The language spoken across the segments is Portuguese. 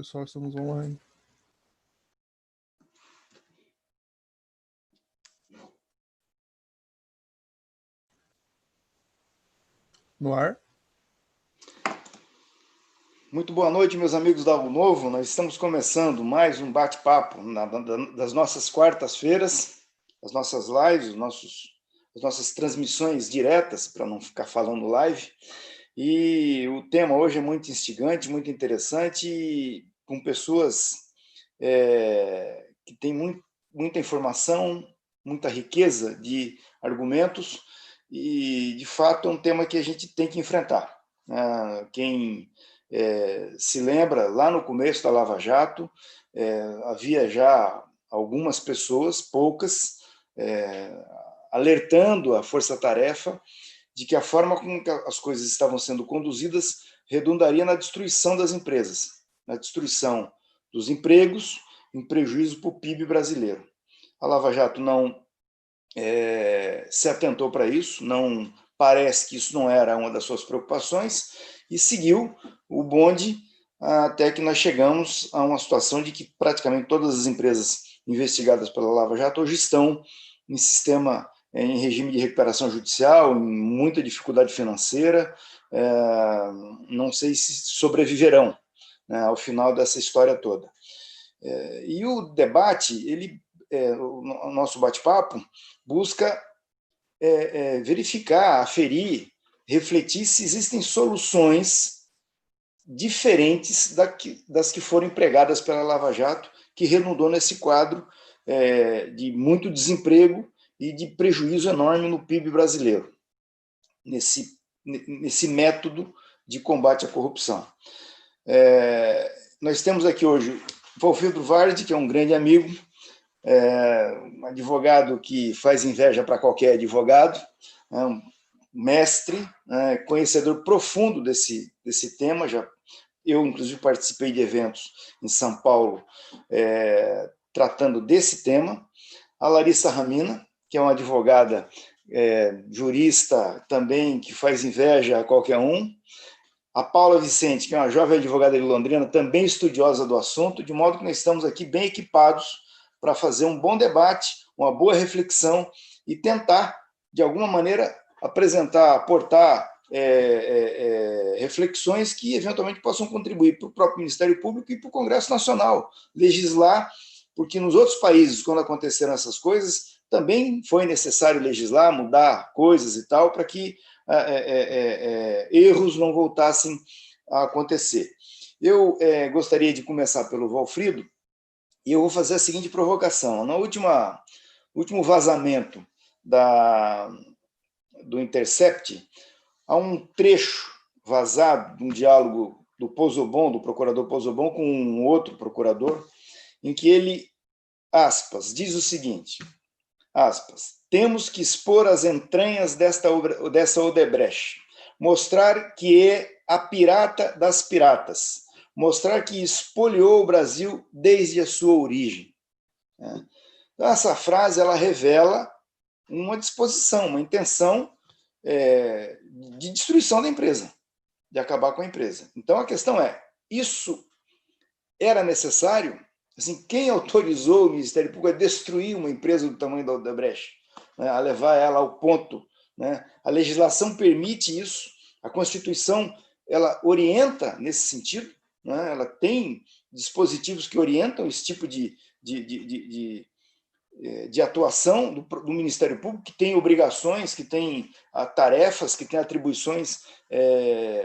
pessoal, estamos online. No ar. Muito boa noite, meus amigos da Algo Novo. Nós estamos começando mais um bate-papo das nossas quartas-feiras, as nossas lives, as nossas transmissões diretas, para não ficar falando live. E o tema hoje é muito instigante, muito interessante, e com pessoas que têm muita informação, muita riqueza de argumentos, e, de fato, é um tema que a gente tem que enfrentar. Quem se lembra, lá no começo da Lava Jato, havia já algumas pessoas, poucas, alertando a força-tarefa de que a forma como as coisas estavam sendo conduzidas redundaria na destruição das empresas, na destruição dos empregos, em prejuízo para o PIB brasileiro. A Lava Jato não se atentou para isso, não parece que isso não era uma das suas preocupações, e seguiu o bonde até que nós chegamos a uma situação de que praticamente todas as empresas investigadas pela Lava Jato hoje estão em regime de recuperação judicial, em muita dificuldade financeira, não sei se sobreviverão, né, ao final dessa história toda. E o debate, o nosso bate-papo, busca verificar, aferir, refletir se existem soluções diferentes das que foram empregadas pela Lava Jato, que redundou nesse quadro de muito desemprego e de prejuízo enorme no PIB brasileiro, nesse método de combate à corrupção. Nós temos aqui hoje o Valfrido Vardi, que é um grande amigo, um advogado que faz inveja para qualquer advogado, um mestre, conhecedor profundo desse tema. Eu, inclusive, participei de eventos em São Paulo tratando desse tema. A Larissa Ramina, que é uma advogada jurista também, que faz inveja a qualquer um. A Paula Vicente, que é uma jovem advogada de Londrina, também estudiosa do assunto, de modo que nós estamos aqui bem equipados para fazer um bom debate, uma boa reflexão e tentar, de alguma maneira, apresentar, aportar reflexões que, eventualmente, possam contribuir para o próprio Ministério Público e para o Congresso Nacional, legislar, porque nos outros países, quando aconteceram essas coisas, também foi necessário legislar, mudar coisas e tal, para que erros não voltassem a acontecer. Eu gostaria de começar pelo Valfrido, e eu vou fazer a seguinte provocação. No último vazamento do Intercept, há um trecho vazado de um diálogo do Pozzobon, do procurador Pozzobon, com um outro procurador, em que ele, aspas, diz o seguinte, aspas, temos que expor as entranhas dessa Odebrecht, mostrar que é a pirata das piratas, mostrar que espoliou o Brasil desde a sua origem. Então, essa frase ela revela uma disposição, uma intenção de destruição da empresa, de acabar com a empresa. Então, a questão é, isso era necessário? Assim, quem autorizou o Ministério Público a destruir uma empresa do tamanho da Odebrecht, né, a levar ela ao ponto, né? A legislação permite isso, a Constituição ela orienta nesse sentido, né? Ela tem dispositivos que orientam esse tipo de atuação do Ministério Público, que tem obrigações, que tem tarefas, que tem atribuições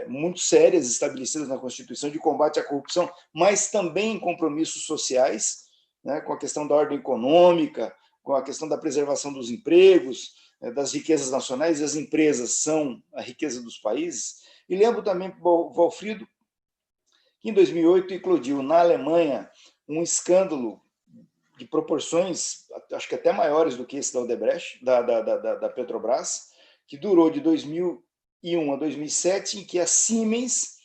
muito sérias estabelecidas na Constituição de combate à corrupção, mas também compromissos sociais, né, com a questão da ordem econômica, com a questão da preservação dos empregos, das riquezas nacionais, e as empresas são a riqueza dos países. E lembro também, Valfrido, que em 2008 eclodiu na Alemanha um escândalo de proporções, acho que até maiores do que esse da Odebrecht, da Petrobras, que durou de 2001 a 2007, em que a Siemens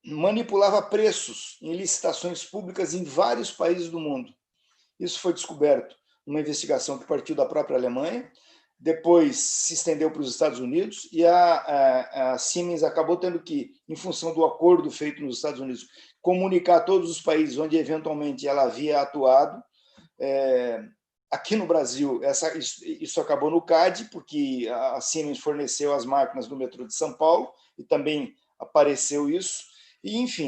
manipulava preços em licitações públicas em vários países do mundo. Isso foi descoberto numa investigação que partiu da própria Alemanha, depois se estendeu para os Estados Unidos, e a Siemens acabou tendo que, em função do acordo feito nos Estados Unidos comunicar a todos os países onde eventualmente ela havia atuado. Aqui no Brasil, isso acabou no CAD, porque a Siemens forneceu as máquinas do metrô de São Paulo, e também apareceu isso. E, enfim,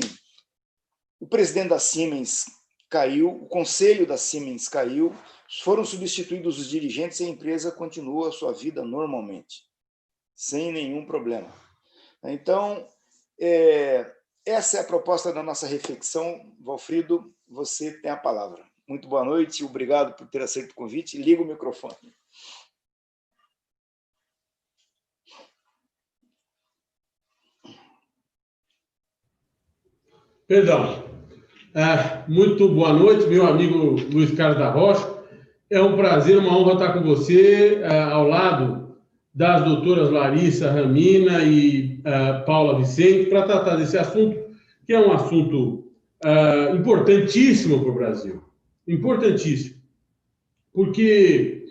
o presidente da Siemens caiu, o conselho da Siemens caiu, foram substituídos os dirigentes e a empresa continua a sua vida normalmente, sem nenhum problema. Então, essa é a proposta da nossa reflexão. Valfrido, você tem a palavra. Muito boa noite, obrigado por ter aceito o convite. Liga o microfone. Perdão. Muito boa noite, meu amigo Luiz Carlos da Rocha. É um prazer, uma honra estar com você, ao lado das doutoras Larissa Ramina e Paula Vicente, para tratar desse assunto, que é um assunto importantíssimo para o Brasil. Importantíssimo. Porque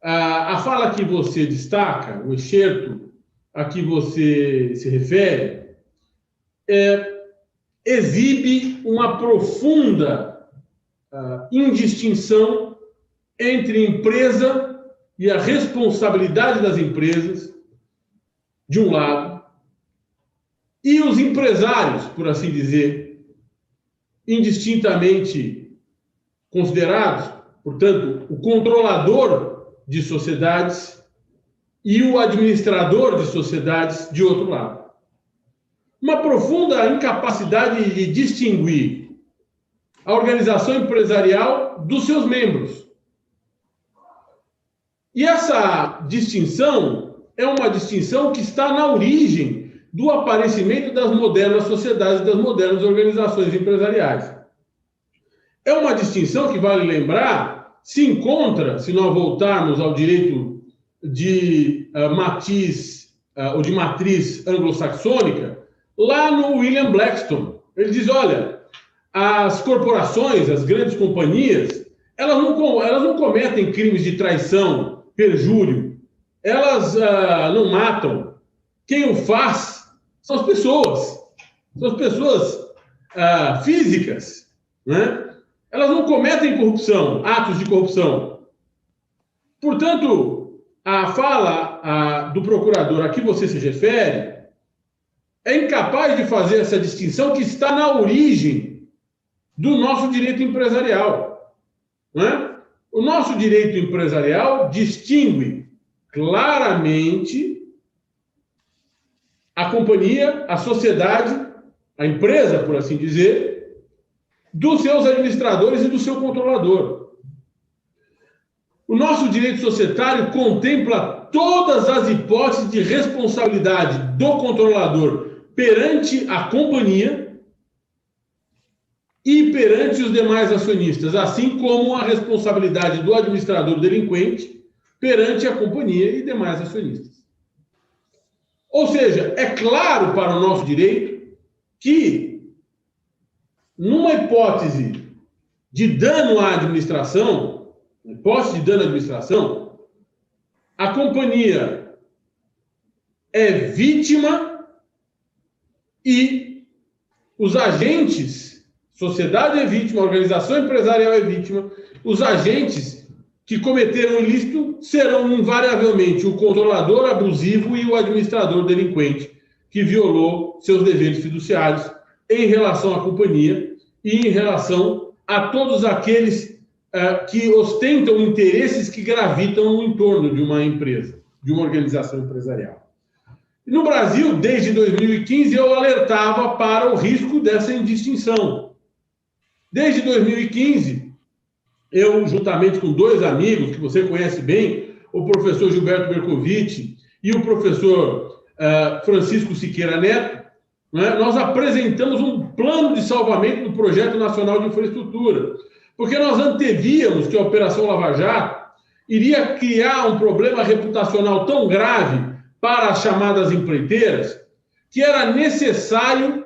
a fala que você destaca, o excerto a que você se refere, exibe uma profunda indistinção entre empresa e a responsabilidade das empresas, de um lado, e os empresários, por assim dizer, indistintamente considerados, portanto, o controlador de sociedades e o administrador de sociedades, de outro lado. Uma profunda incapacidade de distinguir a organização empresarial dos seus membros. E essa distinção é uma distinção que está na origem do aparecimento das modernas sociedades, das modernas organizações empresariais. É uma distinção que, vale lembrar, se encontra, se nós voltarmos ao direito de matriz anglo-saxônica, lá no William Blackstone. Ele diz, olha, as corporações, as grandes companhias, elas não cometem crimes de traição, perjúrio, elas não matam. Quem o faz são as pessoas físicas, né? Elas não cometem corrupção, atos de corrupção. Portanto, a fala do procurador a que você se refere é incapaz de fazer essa distinção que está na origem do nosso direito empresarial. Não é? O nosso direito empresarial distingue claramente a companhia, a sociedade, a empresa, por assim dizer, dos seus administradores e do seu controlador. O nosso direito societário contempla todas as hipóteses de responsabilidade do controlador perante a companhia e perante os demais acionistas, assim como a responsabilidade do administrador delinquente perante a companhia e demais acionistas. Ou seja, é claro para o nosso direito que, numa hipótese de dano à administração, a companhia é vítima e os agentes, sociedade é vítima, a organização empresarial é vítima, os agentes que cometeram o ilícito serão invariavelmente o controlador abusivo e o administrador delinquente que violou seus deveres fiduciários em relação à companhia e em relação a todos aqueles que ostentam interesses que gravitam no entorno de uma empresa, de uma organização empresarial. No Brasil, desde 2015, eu alertava para o risco dessa indistinção. Desde 2015, eu, juntamente com dois amigos que você conhece bem, o professor Gilberto Bercovitch e o professor Francisco Siqueira Neto, nós apresentamos um plano de salvamento do Projeto Nacional de Infraestrutura, porque nós antevíamos que a Operação Lava Jato iria criar um problema reputacional tão grave para as chamadas empreiteiras, que era necessário,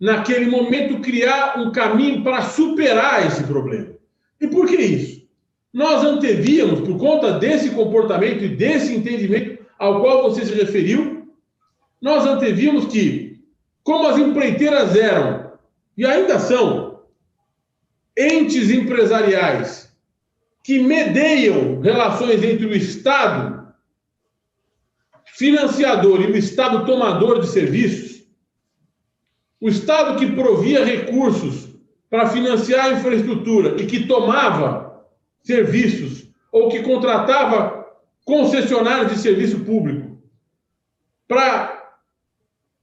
naquele momento, criar um caminho para superar esse problema. E por que isso? Nós antevíamos, por conta desse comportamento e desse entendimento ao qual você se referiu, nós antevíamos que, como as empreiteiras eram e ainda são, entes empresariais que mediam relações entre o Estado financiador e o Estado tomador de serviços, o Estado que provia recursos para financiar a infraestrutura e que tomava serviços ou que contratava concessionários de serviço público para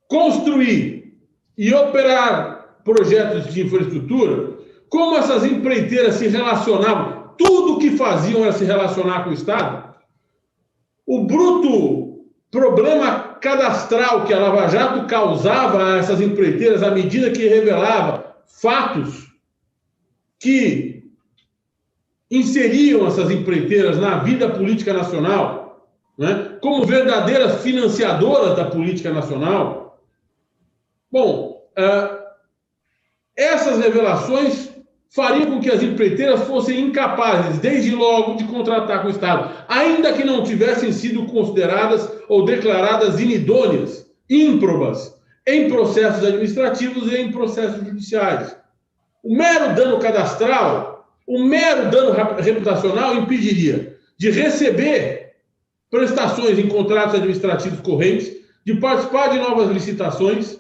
construir e operar projetos de infraestrutura, como essas empreiteiras se relacionavam, tudo o que faziam era se relacionar com o Estado, o bruto problema cadastral que a Lava Jato causava a essas empreiteiras à medida que revelava fatos que inseriam essas empreiteiras na vida política nacional, né, como verdadeiras financiadoras da política nacional. Bom, essas revelações fariam com que as empreiteiras fossem incapazes, desde logo, de contratar com o Estado, ainda que não tivessem sido consideradas ou declaradas inidôneas, ímprobas, em processos administrativos e em processos judiciais. O mero dano cadastral, o mero dano reputacional impediria de receber prestações em contratos administrativos correntes, de participar de novas licitações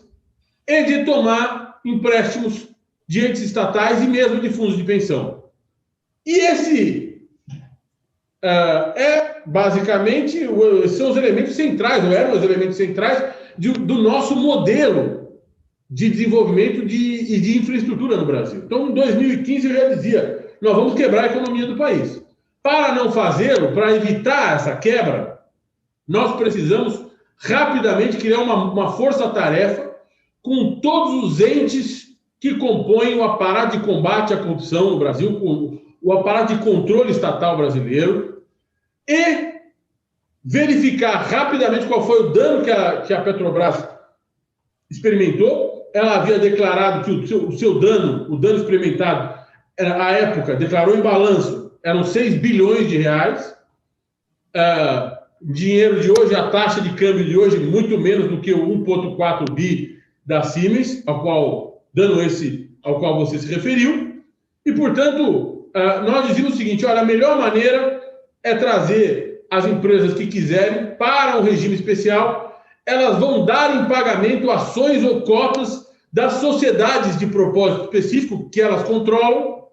e de tomar empréstimos de entes estatais e mesmo de fundos de pensão. E esse basicamente, são os elementos centrais, ou eram os elementos centrais do nosso modelo de desenvolvimento e de infraestrutura no Brasil. Então, em 2015, eu já dizia, nós vamos quebrar a economia do país. Para não fazê-lo, para evitar essa quebra, nós precisamos rapidamente criar uma força-tarefa com todos os entes que compõem o aparato de combate à corrupção no Brasil, o aparato de controle estatal brasileiro, e verificar rapidamente qual foi o dano que a Petrobras experimentou. Ela havia declarado que o seu dano, o dano experimentado, à época, declarou em balanço, eram 6 bilhões de reais. Dinheiro de hoje, a taxa de câmbio de hoje, muito menos do que o 1,4 bi da Siemens, dano esse ao qual você se referiu. E, portanto, nós dizíamos o seguinte: olha, a melhor maneira é trazer as empresas que quiserem para um regime especial. Elas vão dar em pagamento ações ou cotas das sociedades de propósito específico que elas controlam,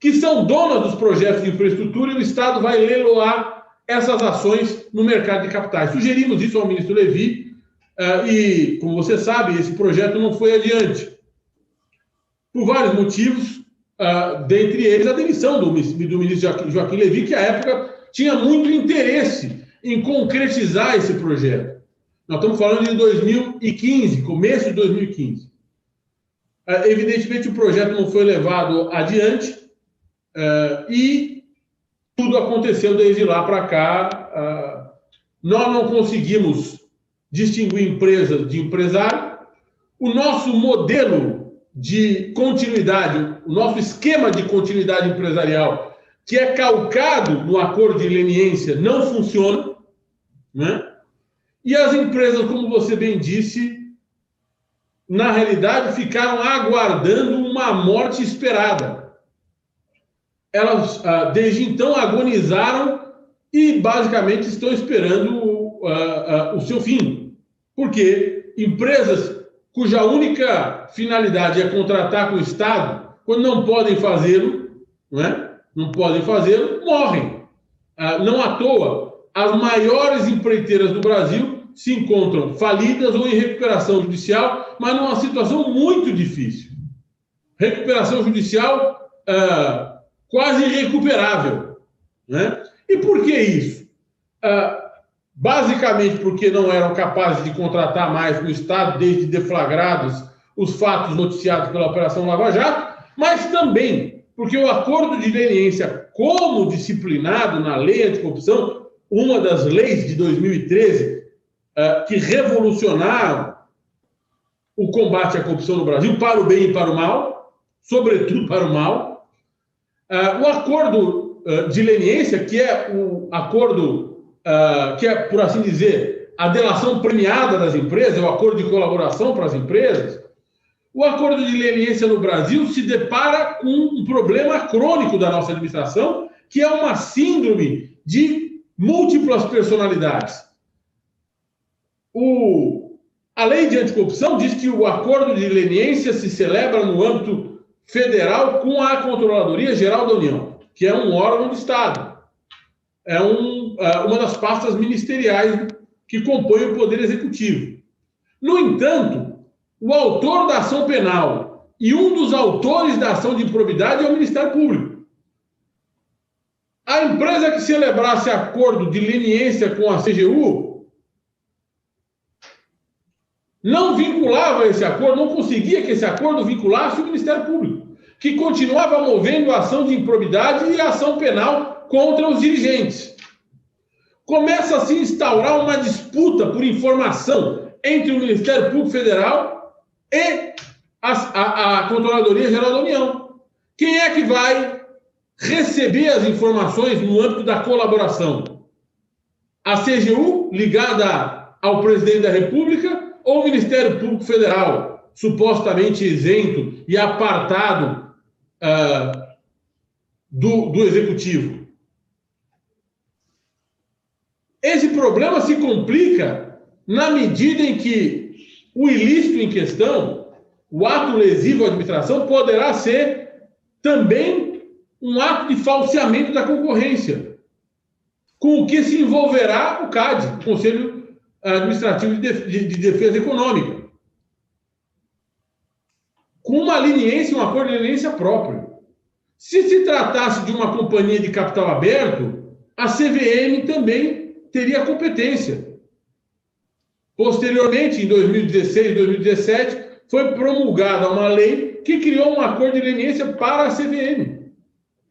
que são donas dos projetos de infraestrutura, e o Estado vai leiloar essas ações no mercado de capitais. Sugerimos isso ao ministro Levi e, como você sabe, esse projeto não foi adiante. Por vários motivos, dentre eles a demissão do ministro Joaquim Levy, que à época tinha muito interesse em concretizar esse projeto. Nós estamos falando de 2015, começo de 2015. Evidentemente, o projeto não foi levado adiante e tudo aconteceu desde lá para cá. Nós não conseguimos distinguir empresa de empresário. O nosso modelo de continuidade, o nosso esquema de continuidade empresarial, que é calcado no acordo de leniência, não funciona, né? E as empresas, como você bem disse, na realidade ficaram aguardando uma morte esperada. Elas, desde então, agonizaram e basicamente estão esperando o seu fim. Porque empresas cuja única finalidade é contratar com o Estado, quando não podem fazê-lo, não podem fazê-lo, morrem. Não à toa, as maiores empreiteiras do Brasil se encontram falidas ou em recuperação judicial, mas numa situação muito difícil. Recuperação judicial quase irrecuperável, né? E por que isso? Basicamente porque não eram capazes de contratar mais no Estado, desde deflagrados os fatos noticiados pela Operação Lava Jato, mas também porque o acordo de leniência, como disciplinado na lei anticorrupção, uma das leis de 2013, que revolucionaram o combate à corrupção no Brasil, para o bem e para o mal, sobretudo para o mal, o acordo de leniência, que é o acordo que é, por assim dizer, a delação premiada das empresas, o acordo de colaboração para as empresas, O acordo de leniência no Brasil se depara com um problema crônico da nossa administração, que é uma síndrome de múltiplas personalidades. A lei de anticorrupção diz que o acordo de leniência se celebra no âmbito federal com a Controladoria Geral da União, que é um órgão do Estado. É uma das pastas ministeriais que compõe o Poder Executivo. No entanto, o autor da ação penal e um dos autores da ação de improbidade é o Ministério Público. A empresa que celebrasse acordo de leniência com a CGU não vinculava esse acordo, não conseguia que esse acordo vinculasse o Ministério Público, que continuava movendo a ação de improbidade e a ação penal contra os dirigentes. Começa a se instaurar uma disputa por informação entre o Ministério Público Federal e a Controladoria Geral da União. Quem é que vai receber as informações no âmbito da colaboração? A CGU, ligada ao presidente da República, ou o Ministério Público Federal, supostamente isento e apartado do Executivo? Esse problema se complica na medida em que o ilícito em questão, o ato lesivo à administração, poderá ser também um ato de falseamento da concorrência, com o que se envolverá o CAD, o Conselho Administrativo de Defesa Econômica, com uma leniência, um acordo de leniência próprio. Se se tratasse de uma companhia de capital aberto, a CVM também teria competência. Posteriormente, em 2016 e 2017, foi promulgada uma lei que criou um acordo de leniência para a CVM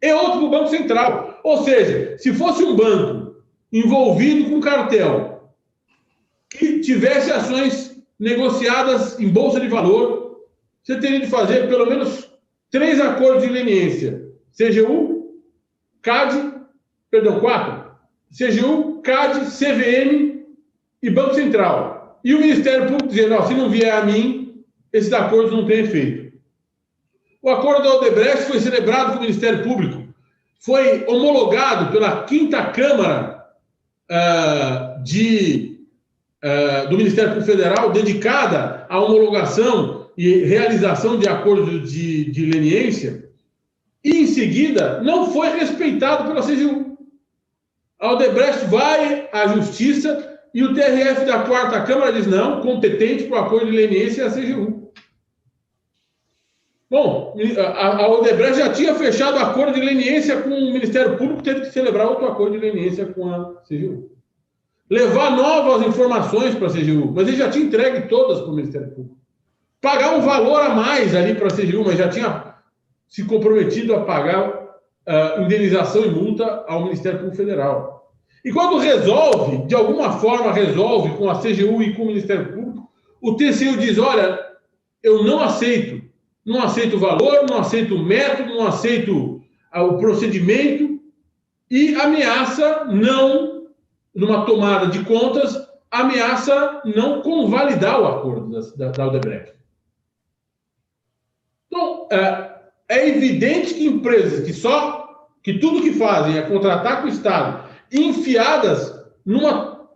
e outro para o Banco Central. Ou seja, se fosse um banco envolvido com cartel, que tivesse ações negociadas em bolsa de valor, você teria de fazer pelo menos 3 acordos de leniência. CGU, CAD, perdão, 4. CGU, CAD, CVM e Banco Central. E o Ministério Público dizendo, se não vier a mim, esses acordos não têm efeito. O acordo da Odebrecht foi celebrado com o Ministério Público. Foi homologado pela 5ª Câmara do Ministério Público Federal, dedicada à homologação e realização de acordos de leniência, e, em seguida, não foi respeitado pela CGU. A Odebrecht vai à Justiça e o TRF da 4ª Câmara diz não, competente para o acordo de leniência é a CGU. Bom, a Odebrecht já tinha fechado acordo de leniência com o Ministério Público, teve que celebrar outro acordo de leniência com a CGU. Levar novas informações para a CGU, mas ele já tinha entregue todas para o Ministério Público. Pagar um valor a mais ali para a CGU, mas já tinha se comprometido a pagar indenização e multa ao Ministério Público Federal. E quando resolve, de alguma forma resolve com a CGU e com o Ministério Público, o TCU diz, olha, eu não aceito o valor, não aceito o método, não aceito o procedimento e ameaça não, numa tomada de contas, ameaça não convalidar o acordo da Odebrecht. Então, é evidente que empresas que tudo que fazem é contratar com o Estado, enfiadas numa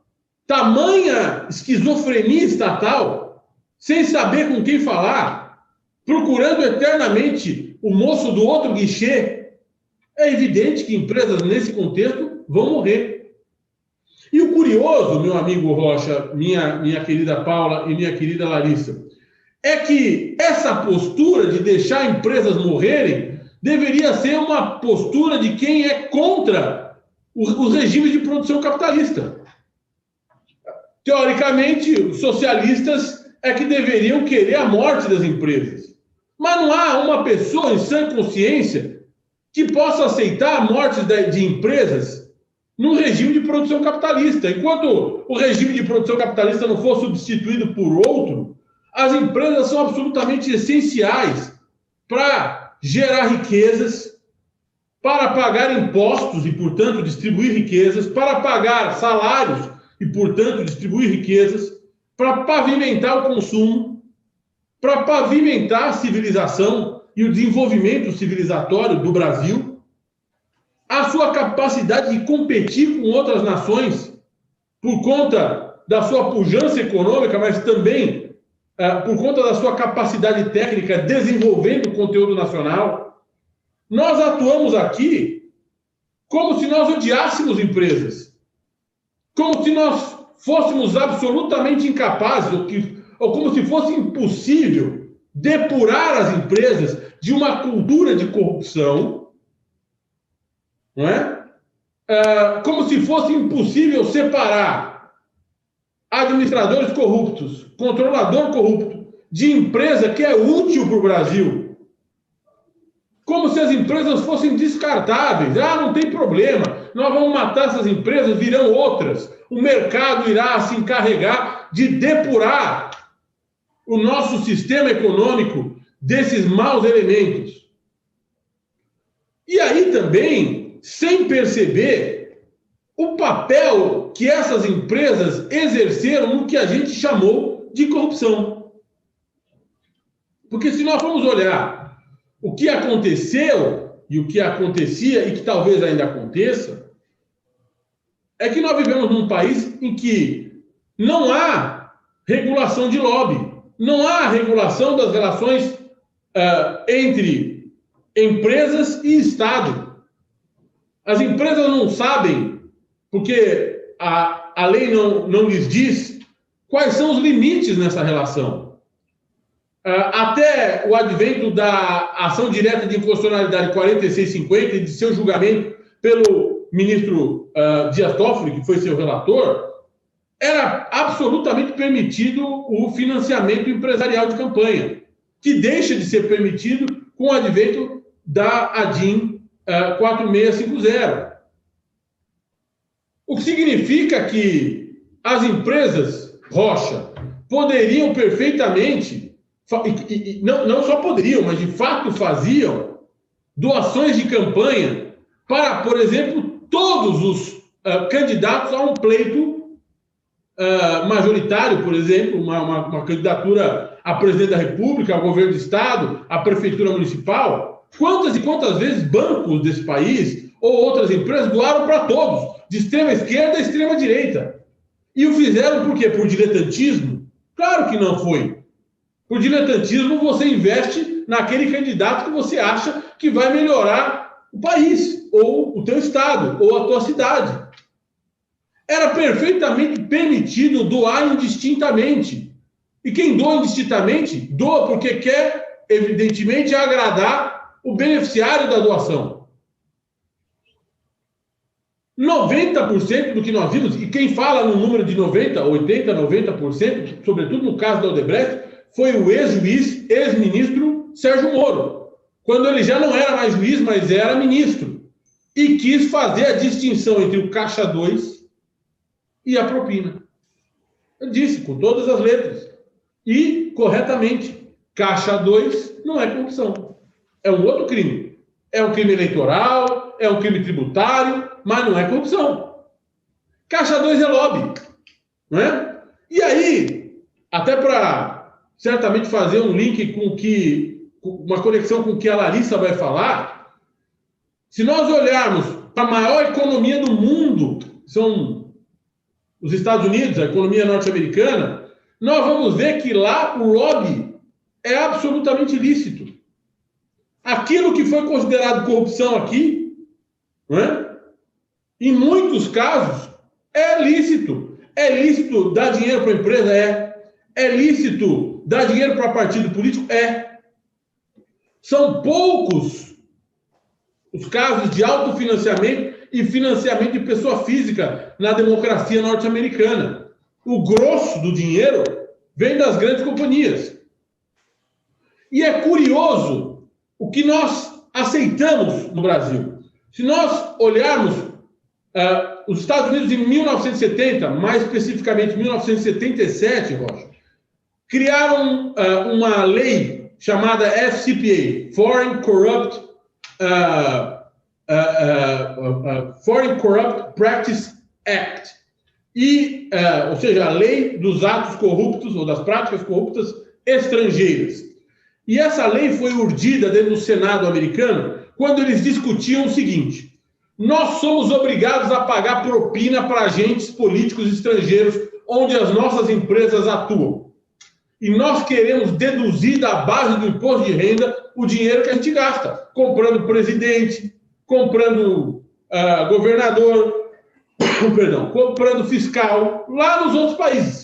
tamanha esquizofrenia estatal, sem saber com quem falar, procurando eternamente o moço do outro guichê, é evidente que empresas nesse contexto vão morrer. E o curioso, meu amigo Rocha, minha querida Paula e minha querida Larissa, é que essa postura de deixar empresas morrerem deveria ser uma postura de quem é contra os regimes de produção capitalista. Teoricamente, os socialistas é que deveriam querer a morte das empresas. Mas não há uma pessoa em sã consciência que possa aceitar a morte de empresas num regime de produção capitalista. Enquanto o regime de produção capitalista não for substituído por outro, as empresas são absolutamente essenciais para gerar riquezas, para pagar impostos e, portanto, distribuir riquezas, para pagar salários e, portanto, distribuir riquezas, para pavimentar o consumo. para pavimentar a civilização e o desenvolvimento civilizatório do Brasil, a sua capacidade de competir com outras nações por conta da sua pujança econômica, mas também por conta da sua capacidade técnica desenvolvendo conteúdo nacional. Nós atuamos aqui como se nós odiássemos empresas, como se nós fôssemos absolutamente incapazes, ou como se fosse impossível depurar as empresas de uma cultura de corrupção, não é? Como se fosse impossível separar administradores corruptos, controlador corrupto, de empresa que é útil para o Brasil. Como se as empresas fossem descartáveis. Não tem problema, nós vamos matar essas empresas, virão outras. O mercado irá se encarregar de depurar o nosso sistema econômico desses maus elementos. E aí também, sem perceber o papel que essas empresas exerceram no que a gente chamou de corrupção. Porque se nós formos olhar o que aconteceu e o que acontecia e que talvez ainda aconteça, é que nós vivemos num país em que não há regulação de lobby, não há regulação das relações entre empresas e Estado. As empresas não sabem, porque a lei não lhes diz quais são os limites nessa relação. Até o advento da ação direta de inconstitucionalidade 4650 e de seu julgamento pelo ministro Dias Toffoli, que foi seu relator, era absolutamente permitido o financiamento empresarial de campanha, que deixa de ser permitido com o advento da ADIM 4650. O que significa que as empresas Rocha poderiam perfeitamente, e não só poderiam, mas de fato faziam, doações de campanha para, por exemplo, todos os candidatos a um pleito majoritário, por exemplo, uma candidatura a presidente da República, ao governo do Estado, à prefeitura municipal. Quantas e quantas vezes bancos desse país ou outras empresas doaram para todos, de extrema esquerda a extrema direita. E o fizeram por quê? Por diletantismo? Claro que não foi. Por diletantismo, você investe naquele candidato que você acha que vai melhorar o país, ou o teu estado, ou a tua cidade. Era perfeitamente permitido doar indistintamente. E quem doa indistintamente, doa porque quer, evidentemente, agradar o beneficiário da doação. 90% do que nós vimos, e quem fala no número de 90%, 80%, 90%, sobretudo no caso da Odebrecht, foi o ex-juiz, ex-ministro Sérgio Moro, quando ele já não era mais juiz, mas era ministro, e quis fazer a distinção entre o caixa 2 e a propina. Ele disse, com todas as letras, e corretamente, caixa 2 não é corrupção, é um outro crime. É um crime eleitoral, é um crime tributário, mas não é corrupção. Caixa 2 é lobby, não é? E aí, até para certamente fazer um link uma conexão com o que a Larissa vai falar, se nós olharmos para a maior economia do mundo, são os Estados Unidos, a economia norte-americana, nós vamos ver que lá o lobby é absolutamente ilícito. Aquilo que foi considerado corrupção aqui, não é? Em muitos casos, é lícito. É lícito dar dinheiro para a empresa? É lícito dar dinheiro para partido político? São poucos os casos de autofinanciamento e financiamento de pessoa física na democracia norte-americana. O grosso do dinheiro vem das grandes companhias. E é curioso o que nós aceitamos no Brasil. Se nós olharmos os Estados Unidos em 1970, mais especificamente 1977, Rocha, criaram uma lei chamada FCPA, Foreign Corrupt Practice Act, ou seja, a lei dos atos corruptos ou das práticas corruptas estrangeiras. E essa lei foi urdida dentro do Senado americano quando eles discutiam o seguinte: nós somos obrigados a pagar propina para agentes políticos estrangeiros onde as nossas empresas atuam. E nós queremos deduzir da base do imposto de renda o dinheiro que a gente gasta, comprando presidente, comprando governador, perdão, comprando fiscal, lá nos outros países.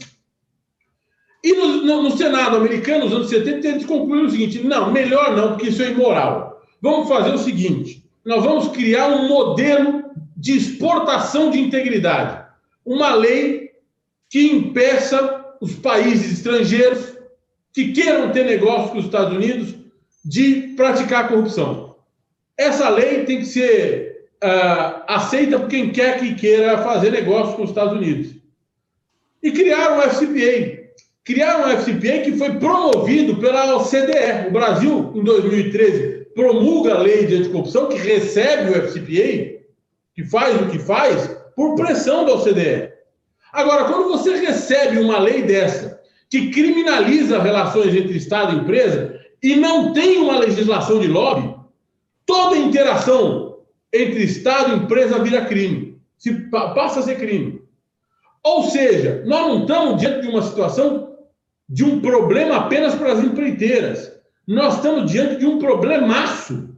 E no Senado americano, nos anos 70, eles concluíram o seguinte: não, melhor não, porque isso é imoral. Vamos fazer o seguinte: nós vamos criar um modelo de exportação de integridade. Uma lei que impeça os países estrangeiros que queiram ter negócio com os Estados Unidos de praticar corrupção. Essa lei tem que ser aceita por quem quer que queira fazer negócio com os Estados Unidos. E criaram o FCPA. Criaram o FCPA que foi promovido pela OCDE. O Brasil, em 2013, promulga a lei de anticorrupção, que recebe o FCPA, que faz o que faz, por pressão da OCDE. Agora, quando você recebe uma lei dessa, que criminaliza relações entre Estado e empresa, e não tem uma legislação de lobby, toda interação entre Estado e empresa vira crime. Passa a ser crime. Ou seja, nós não estamos diante de uma situação de um problema apenas para as empreiteiras. Nós estamos diante de um problemaço,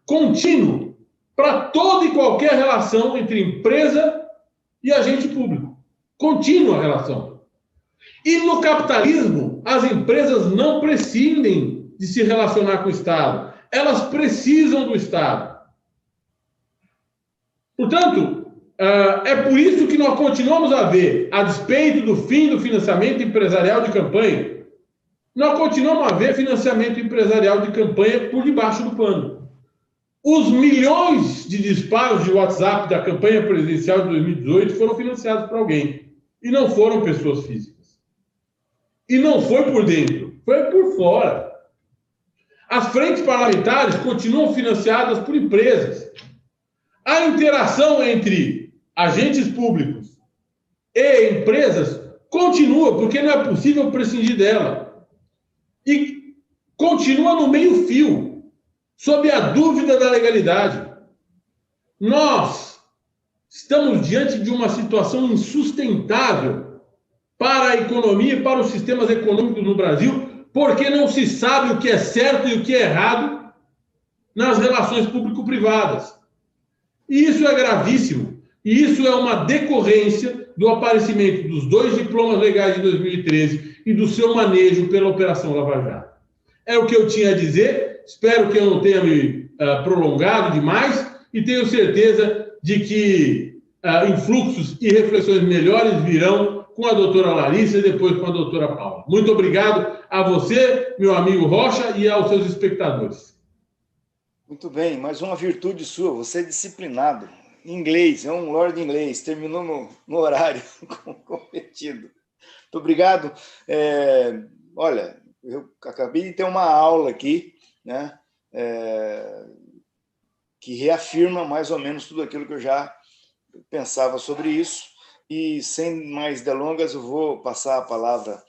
contínuo, para toda e qualquer relação entre empresa e agente público. Contínua relação. E no capitalismo, as empresas não prescindem de se relacionar com o Estado. Elas precisam do Estado. Portanto, é por isso que nós continuamos a ver, a despeito do fim do financiamento empresarial de campanha, nós continuamos a ver financiamento empresarial de campanha por debaixo do pano. Os milhões de disparos de WhatsApp da campanha presidencial de 2018 foram financiados por alguém. E não foram pessoas físicas. E não foi por dentro, foi por fora. As frentes parlamentares continuam financiadas por empresas. A interação entre agentes públicos e empresas continua, porque não é possível prescindir dela. E continua no meio-fio, sob a dúvida da legalidade. Nós estamos diante de uma situação insustentável para a economia e para os sistemas econômicos no Brasil, porque não se sabe o que é certo e o que é errado nas relações público-privadas. E isso é gravíssimo. E isso é uma decorrência do aparecimento dos 2 diplomas legais de 2013 e do seu manejo pela Operação Lava Jato. É o que eu tinha a dizer. Espero que eu não tenha me prolongado demais e tenho certeza de que influxos e reflexões melhores virão com a doutora Larissa e depois com a doutora Paula. Muito obrigado a você, meu amigo Rocha, e aos seus espectadores. Muito bem, mais uma virtude sua, você é disciplinado. Inglês, é um lord inglês, terminou no horário competido. Muito obrigado. Olha, eu acabei de ter uma aula aqui, né, que reafirma mais ou menos tudo aquilo que eu já pensava sobre isso. E, sem mais delongas, eu vou passar a palavra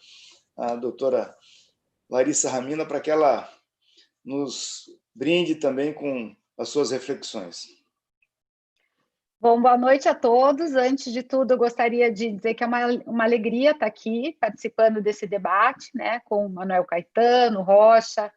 à doutora Larissa Ramina para que ela nos brinde também com as suas reflexões. Bom, boa noite a todos. Antes de tudo, eu gostaria de dizer que é uma alegria estar aqui participando desse debate, né, com o Manuel Caetano, Rocha,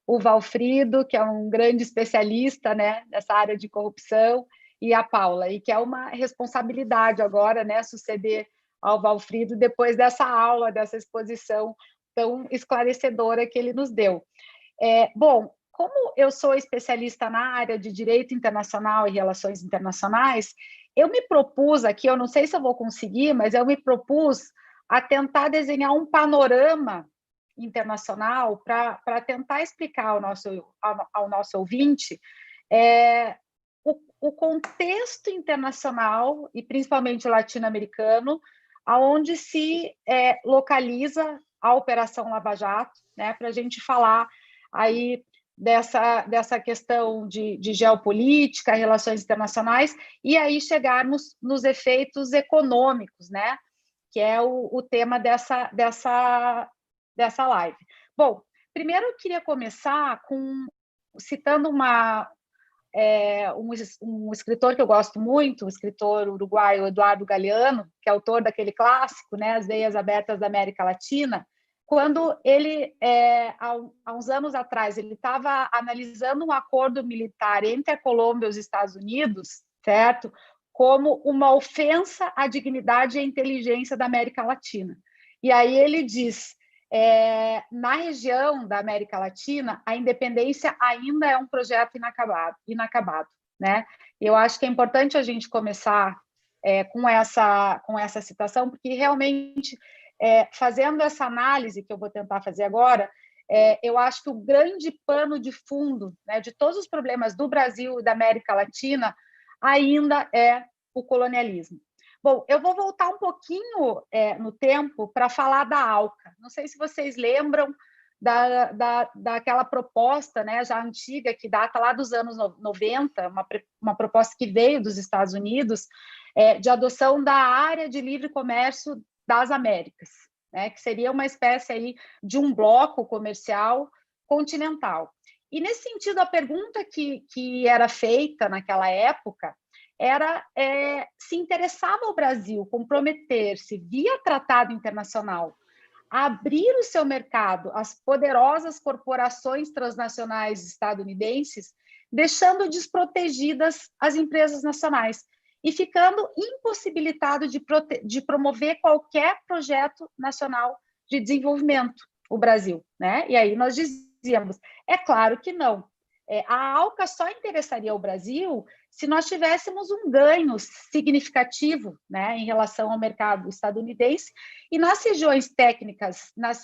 o Valfrido, que é um grande especialista, né, nessa área de corrupção, e a Paula, e que é uma responsabilidade agora, né, suceder ao Valfrido depois dessa aula, dessa exposição tão esclarecedora que ele nos deu. Bom, como eu sou especialista na área de direito internacional e relações internacionais, eu me propus aqui, eu não sei se eu vou conseguir, mas eu me propus a tentar desenhar um panorama internacional para tentar explicar ao nosso ouvinte o contexto internacional, e principalmente latino-americano, aonde se localiza a Operação Lava Jato, né, para a gente falar aí dessa questão de geopolítica, relações internacionais, e aí chegarmos nos efeitos econômicos, né, que é o tema dessa dessa live. Bom, primeiro eu queria começar citando um escritor que eu gosto muito, o escritor uruguaio Eduardo Galeano, que é autor daquele clássico, né, As Veias Abertas da América Latina, quando ele, há uns anos atrás, ele estava analisando um acordo militar entre a Colômbia e os Estados Unidos, certo? Como uma ofensa à dignidade e à inteligência da América Latina. E aí ele diz, na região da América Latina, a independência ainda é um projeto inacabado, né? Eu acho que é importante a gente começar com essa citação, porque realmente, fazendo essa análise que eu vou tentar fazer agora, eu acho que o grande pano de fundo, né, de todos os problemas do Brasil e da América Latina ainda é o colonialismo. Bom, eu vou voltar um pouquinho no tempo para falar da ALCA. Não sei se vocês lembram daquela proposta, né, já antiga, que data lá dos anos 90, uma proposta que veio dos Estados Unidos, de adoção da área de livre comércio das Américas, né, que seria uma espécie aí de um bloco comercial continental. E, nesse sentido, a pergunta que era feita naquela época era se interessava o Brasil comprometer-se via tratado internacional a abrir o seu mercado às poderosas corporações transnacionais estadunidenses, deixando desprotegidas as empresas nacionais e ficando impossibilitado de promover qualquer projeto nacional de desenvolvimento, o Brasil, né? E aí nós dizíamos, é claro que não. A ALCA só interessaria ao Brasil se nós tivéssemos um ganho significativo, né, em relação ao mercado estadunidense, e nas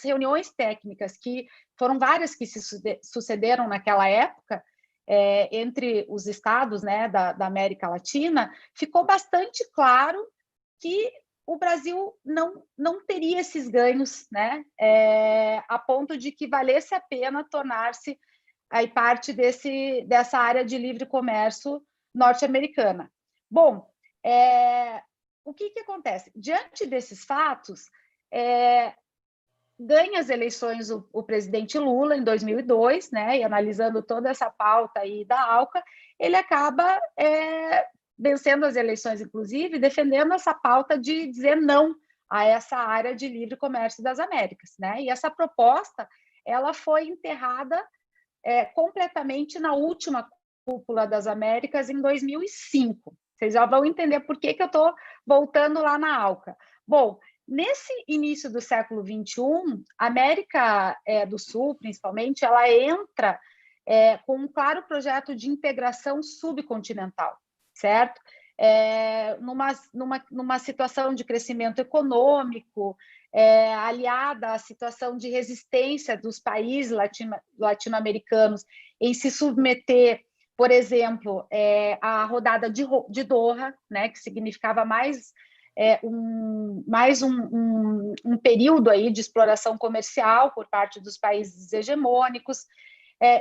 reuniões técnicas, que foram várias que se sucederam naquela época, entre os estados, né, da América Latina, ficou bastante claro que o Brasil não teria esses ganhos, né, a ponto de que valesse a pena tornar-se aí parte dessa área de livre comércio norte-americana. Bom, o que acontece? Diante desses fatos, ganha as eleições o presidente Lula em 2002, né, e analisando toda essa pauta aí da ALCA, ele acaba vencendo as eleições, inclusive, defendendo essa pauta de dizer não a essa área de livre comércio das Américas, né? E essa proposta, ela foi enterrada completamente na última Cúpula das Américas em 2005. Vocês já vão entender por que eu estou voltando lá na ALCA. Bom, nesse início do século XXI, a América do Sul, principalmente, ela entra com um claro projeto de integração subcontinental, certo? Numa situação de crescimento econômico, aliada à situação de resistência dos países latino-americanos em se submeter, por exemplo, à rodada de Doha, né, que significava mais um período aí de exploração comercial por parte dos países hegemônicos.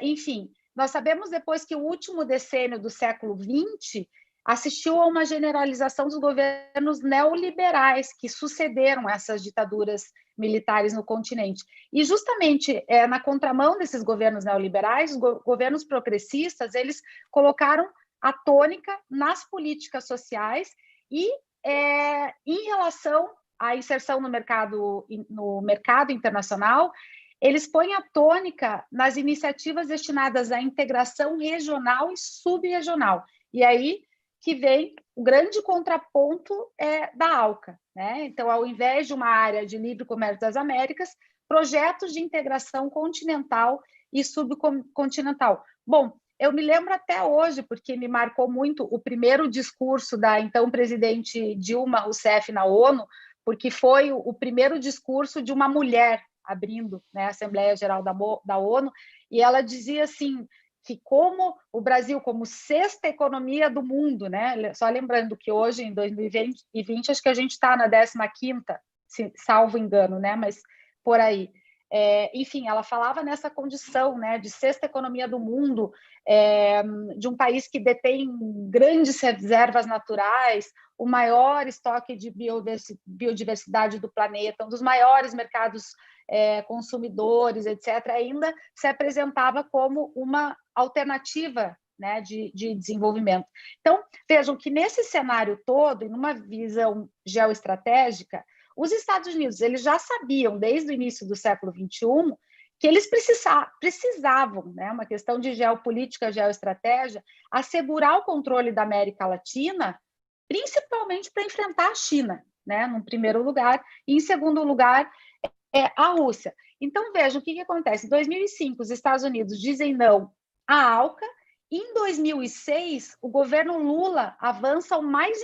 Enfim, nós sabemos depois que o último decênio do século XX assistiu a uma generalização dos governos neoliberais que sucederam essas ditaduras militares no continente. E justamente na contramão desses governos neoliberais, os governos progressistas, eles colocaram a tônica nas políticas sociais e em relação à inserção no mercado internacional, eles põem a tônica nas iniciativas destinadas à integração regional e subregional. E aí que vem o grande contraponto da ALCA, né? Então, ao invés de uma área de livre comércio das Américas, projetos de integração continental e subcontinental. Bom, eu me lembro até hoje, porque me marcou muito o primeiro discurso da então presidente Dilma Rousseff na ONU, porque foi o primeiro discurso de uma mulher abrindo, né, a Assembleia Geral da ONU, e ela dizia assim, que como o Brasil, como sexta economia do mundo, né? Só lembrando que hoje, em 2020, acho que a gente está na 15ª, salvo engano, né? Mas por aí. enfim, ela falava nessa condição, né, de sexta economia do mundo, de um país que detém grandes reservas naturais, o maior estoque de biodiversidade do planeta, um dos maiores mercados consumidores, etc., ainda se apresentava como uma alternativa, né, de desenvolvimento. Então, vejam que nesse cenário todo, e numa visão geoestratégica, os Estados Unidos eles já sabiam, desde o início do século XXI, que eles precisavam, né, uma questão de geopolítica, geoestratégia, assegurar o controle da América Latina, principalmente para enfrentar a China, né, num primeiro lugar, e em segundo lugar, a Rússia. Então, vejam o que acontece. Em 2005, os Estados Unidos dizem não à ALCA. Em 2006, o governo Lula avança o mais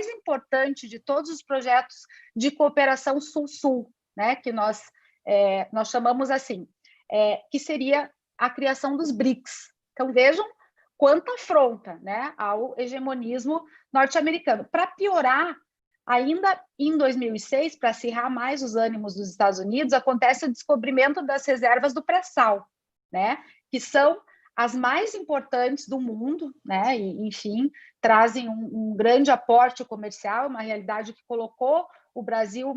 importante de todos os projetos de cooperação Sul-Sul, né, que nós chamamos assim, que seria a criação dos BRICS. Então, vejam quanta afronta, né, ao hegemonismo norte-americano. Para piorar, ainda em 2006, para acirrar mais os ânimos dos Estados Unidos, acontece o descobrimento das reservas do pré-sal, né, que são as mais importantes do mundo, né, e, enfim, trazem um grande aporte comercial, uma realidade que colocou o Brasil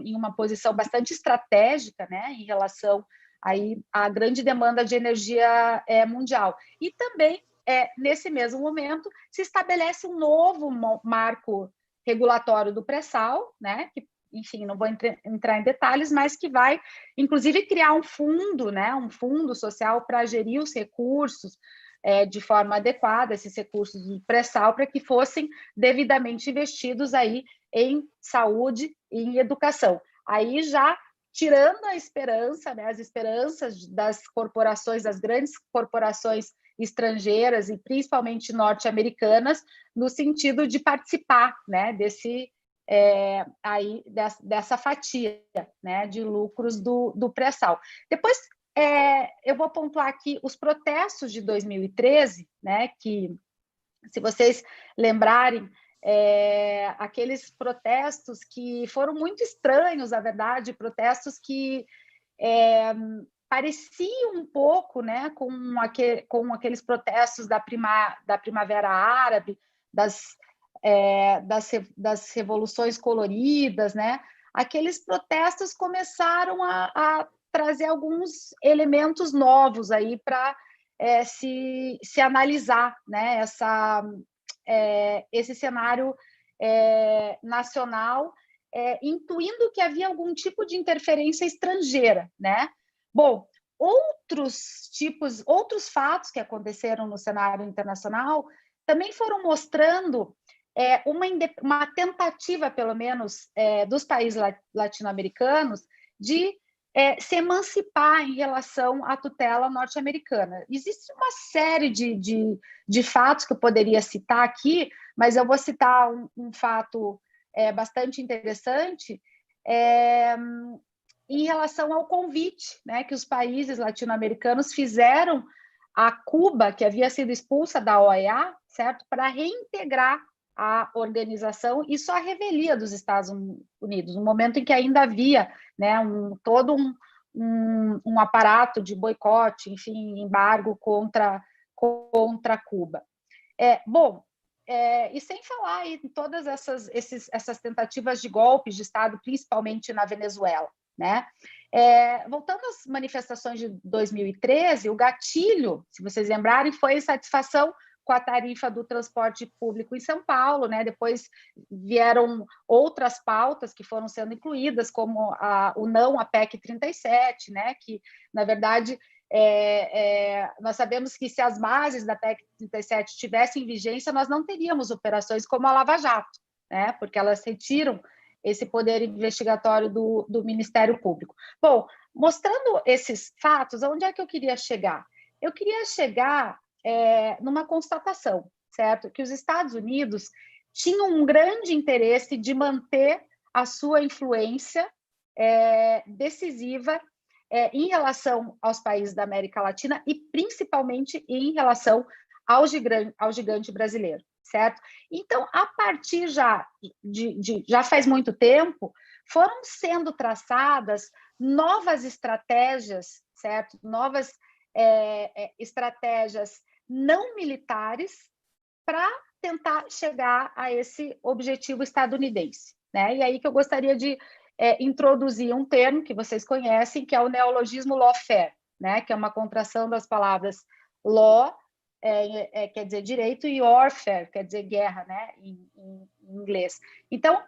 em uma posição bastante estratégica, né, em relação aí à grande demanda de energia mundial. E também, nesse mesmo momento, se estabelece um novo marco regulatório do pré-sal, né, que, enfim, não vou entrar em detalhes, mas que vai, inclusive, criar um fundo, né, um fundo social para gerir os recursos de forma adequada, esses recursos do pré-sal, para que fossem devidamente investidos aí em saúde e em educação. Aí já tirando a esperança, né, as esperanças das corporações, das grandes corporações estrangeiras e principalmente norte-americanas, no sentido de participar, né, dessa fatia, né, de lucros do pré-sal. Depois, eu vou pontuar aqui os protestos de 2013, né, que, se vocês lembrarem, aqueles protestos que foram muito estranhos, na verdade, protestos que pareciam um pouco, né, com aqueles protestos da Primavera Árabe, das revoluções coloridas, né? Aqueles protestos começaram a trazer alguns elementos novos aí para se analisar, né? Esse cenário nacional, intuindo que havia algum tipo de interferência estrangeira, né? Bom, outros fatos que aconteceram no cenário internacional também foram mostrando uma tentativa, pelo menos, dos países latino-americanos de se emancipar em relação à tutela norte-americana. Existe uma série de fatos que eu poderia citar aqui, mas eu vou citar um fato bastante interessante em relação ao convite, né, que os países latino-americanos fizeram a Cuba, que havia sido expulsa da OEA, certo, para reintegrar a organização, isso à revelia dos Estados Unidos, no momento em que ainda havia, né, todo um aparato de boicote, enfim, embargo contra Cuba. E sem falar em todas essas tentativas de golpes de Estado, principalmente na Venezuela, né? Voltando às manifestações de 2013, o gatilho, se vocês lembrarem, foi a insatisfação com a tarifa do transporte público em São Paulo, né? Depois vieram outras pautas que foram sendo incluídas, como o não à PEC 37, né? Que, na verdade, nós sabemos que se as bases da PEC 37 estivessem em vigência, nós não teríamos operações como a Lava Jato, né? Porque elas retiram esse poder investigatório do Ministério Público. Bom, mostrando esses fatos, aonde é que eu queria chegar? Eu queria chegar numa constatação, certo? Que os Estados Unidos tinham um grande interesse de manter a sua influência decisiva em relação aos países da América Latina e principalmente em relação ao gigante brasileiro, certo? Então, a partir já faz muito tempo, foram sendo traçadas novas estratégias, certo? Novas estratégias não militares para tentar chegar a esse objetivo estadunidense, né? E aí que eu gostaria de introduzir um termo que vocês conhecem, que é o neologismo lawfare, né? Que é uma contração das palavras law, quer dizer direito, e warfare, quer dizer guerra, né? Em inglês. Então,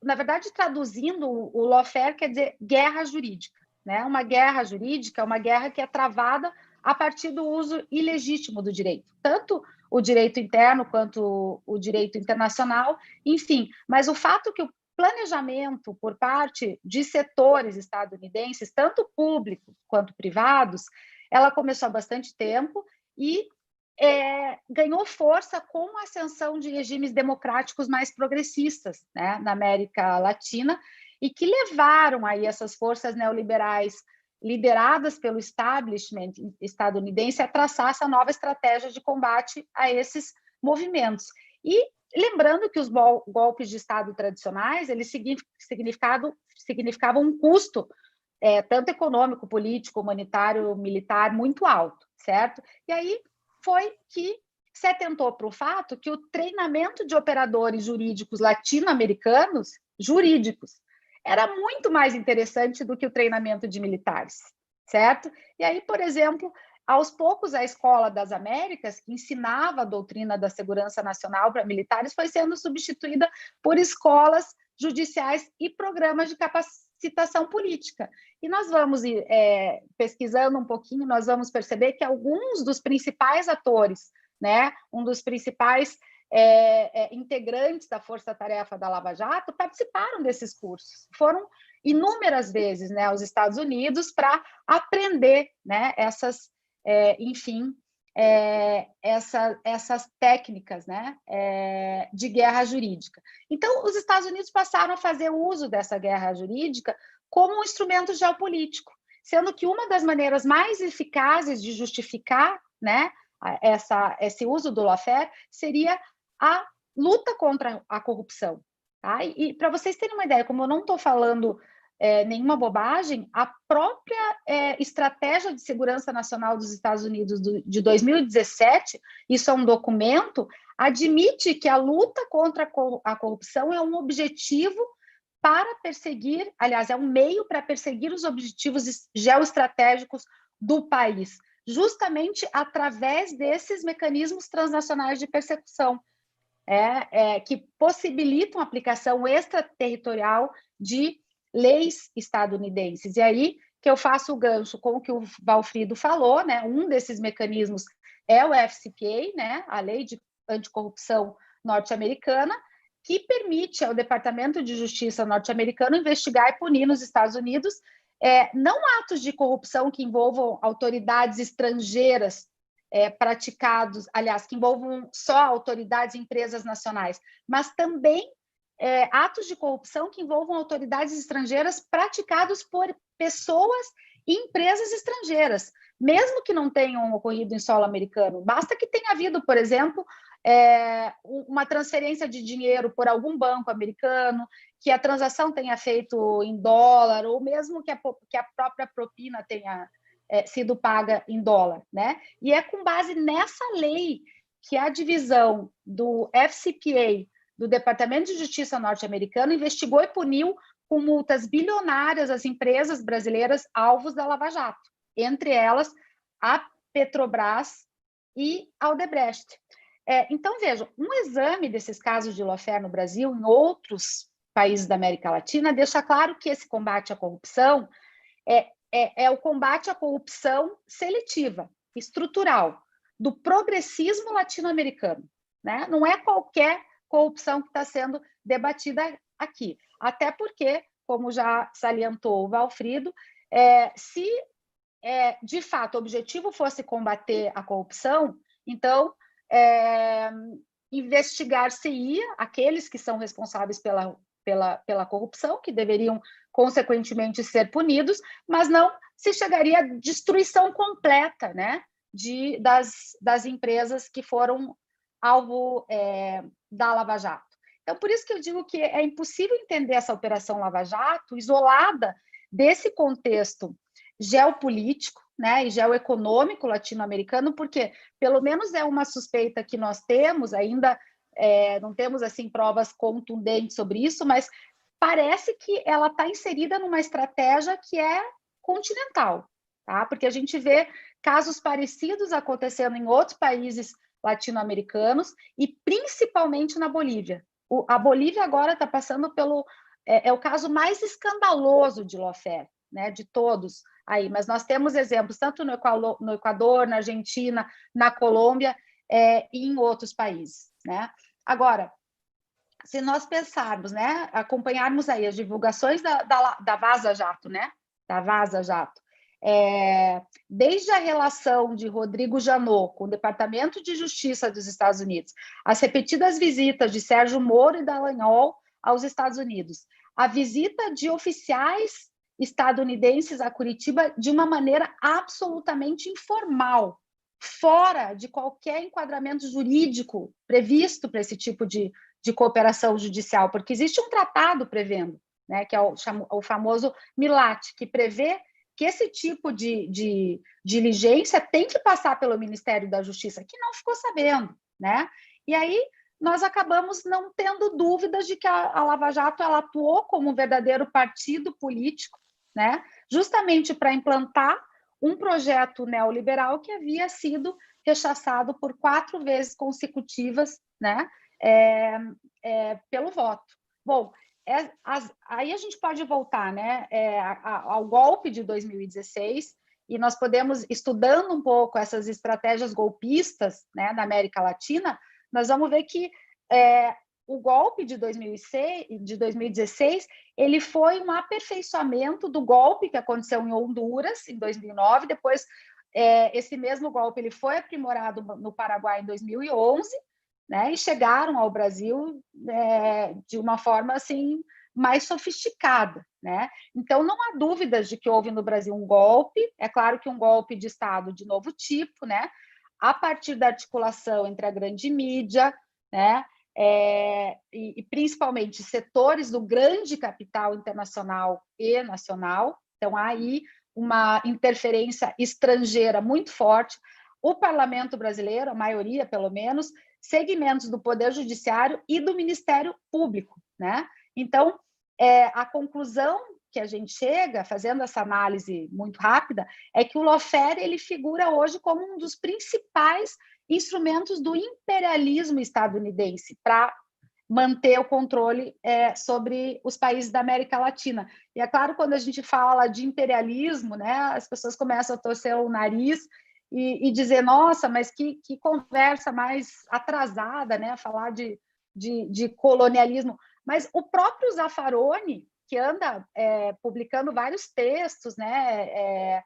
na verdade, traduzindo, o lawfare quer dizer guerra jurídica, né? Uma guerra jurídica é uma guerra que é travada a partir do uso ilegítimo do direito, tanto o direito interno quanto o direito internacional, enfim. Mas o fato que o planejamento por parte de setores estadunidenses, tanto públicos quanto privados, ela começou há bastante tempo e ganhou força com a ascensão de regimes democráticos mais progressistas, né, na América Latina, e que levaram aí essas forças neoliberais lideradas pelo establishment estadunidense a traçar essa nova estratégia de combate a esses movimentos. E lembrando que os golpes de Estado tradicionais, eles significavam um custo tanto econômico, político, humanitário, militar, muito alto, certo? E aí foi que se atentou para o fato que o treinamento de operadores jurídicos latino-americanos, jurídicos, era muito mais interessante do que o treinamento de militares, certo? E aí, por exemplo, aos poucos, a Escola das Américas, que ensinava a doutrina da segurança nacional para militares, foi sendo substituída por escolas judiciais e programas de capacitação política. E nós vamos pesquisando um pouquinho, nós vamos perceber que alguns dos principais atores, né, um dos principais integrantes da força-tarefa da Lava Jato participaram desses cursos. Foram inúmeras vezes, né, aos Estados Unidos para aprender, né, essas técnicas, né, de guerra jurídica. Então, os Estados Unidos passaram a fazer uso dessa guerra jurídica como um instrumento geopolítico, sendo que uma das maneiras mais eficazes de justificar, né, esse uso do lawfare seria a luta contra a corrupção. Tá? E para vocês terem uma ideia, como eu não estou falando nenhuma bobagem, a própria Estratégia de Segurança Nacional dos Estados Unidos de 2017, isso é um documento, admite que a luta contra a corrupção é um objetivo para perseguir, aliás, é um meio para perseguir os objetivos geoestratégicos do país, justamente através desses mecanismos transnacionais de persecução, que possibilitam a aplicação extraterritorial de leis estadunidenses. E aí que eu faço o gancho com o que o Valfrido falou, né? Um desses mecanismos é o FCPA, né? A Lei de Anticorrupção norte-americana, que permite ao Departamento de Justiça norte-americano investigar e punir nos Estados Unidos não atos de corrupção que envolvam autoridades estrangeiras praticados, aliás, que envolvam só autoridades e empresas nacionais, mas também atos de corrupção que envolvam autoridades estrangeiras praticados por pessoas e empresas estrangeiras, mesmo que não tenham ocorrido em solo americano. Basta que tenha havido, por exemplo, uma transferência de dinheiro por algum banco americano, que a transação tenha feito em dólar, ou mesmo que a própria propina tenha sido paga em dólar, né? E é com base nessa lei que a divisão do FCPA, do Departamento de Justiça norte-americano, investigou e puniu com multas bilionárias as empresas brasileiras alvos da Lava Jato, entre elas a Petrobras e a Odebrecht. Então, vejam, um exame desses casos de lawfare no Brasil, em outros países da América Latina, deixa claro que esse combate à corrupção é o combate à corrupção seletiva, estrutural, do progressismo latino-americano, né? Não é qualquer corrupção que está sendo debatida aqui. Até porque, como já salientou o Valfrido, se de fato o objetivo fosse combater a corrupção, então investigar-se-ia aqueles que são responsáveis pela corrupção, que deveriam, consequentemente, ser punidos, mas não se chegaria à destruição completa, né, das empresas que foram alvo da Lava Jato. Então, por isso que eu digo que é impossível entender essa Operação Lava Jato isolada desse contexto geopolítico, né, e geoeconômico latino-americano, porque, pelo menos é uma suspeita que nós temos, ainda não temos assim provas contundentes sobre isso, mas parece que ela está inserida numa estratégia que é continental, tá? Porque a gente vê casos parecidos acontecendo em outros países latino-americanos e principalmente na Bolívia. A Bolívia agora está passando pelo... É o caso mais escandaloso de lawfare, né, de todos aí, mas nós temos exemplos tanto no Equador, na Argentina, na Colômbia e em outros países, né? Agora, se nós pensarmos, né, acompanharmos aí as divulgações da Vaza Jato, né, da Vaza Jato, desde a relação de Rodrigo Janot com o Departamento de Justiça dos Estados Unidos, as repetidas visitas de Sérgio Moro e Dallagnol aos Estados Unidos, a visita de oficiais estadunidenses a Curitiba de uma maneira absolutamente informal, fora de qualquer enquadramento jurídico previsto para esse tipo de cooperação judicial, porque existe um tratado prevendo, né, que é o famoso MILAT, que prevê que esse tipo de diligência tem que passar pelo Ministério da Justiça, que não ficou sabendo, né? E aí nós acabamos não tendo dúvidas de que a Lava Jato ela atuou como um verdadeiro partido político, né? Justamente para implantar um projeto neoliberal que havia sido rechaçado por 4 vezes consecutivas, né? Pelo voto. Bom, aí a gente pode voltar, né, ao golpe de 2016, e nós podemos, estudando um pouco essas estratégias golpistas, né, na América Latina, nós vamos ver que o golpe de 2016, ele foi um aperfeiçoamento do golpe que aconteceu em Honduras, em 2009, depois esse mesmo golpe ele foi aprimorado no Paraguai em 2011, né, e chegaram ao Brasil de uma forma assim mais sofisticada, né? Então não há dúvidas de que houve no Brasil um golpe, é claro que um golpe de Estado de novo tipo, né? A partir da articulação entre a grande mídia, né? E principalmente setores do grande capital internacional e nacional. Então há aí uma interferência estrangeira muito forte. O parlamento brasileiro, a maioria pelo menos, segmentos do Poder Judiciário e do Ministério Público, né? Então, a conclusão que a gente chega, fazendo essa análise muito rápida, é que o lawfare ele figura hoje como um dos principais instrumentos do imperialismo estadunidense para manter o controle sobre os países da América Latina. E é claro, quando a gente fala de imperialismo, né, as pessoas começam a torcer o nariz e dizer, nossa, mas que conversa mais atrasada, né? Falar de colonialismo. Mas o próprio Zaffaroni, que anda publicando vários textos, né?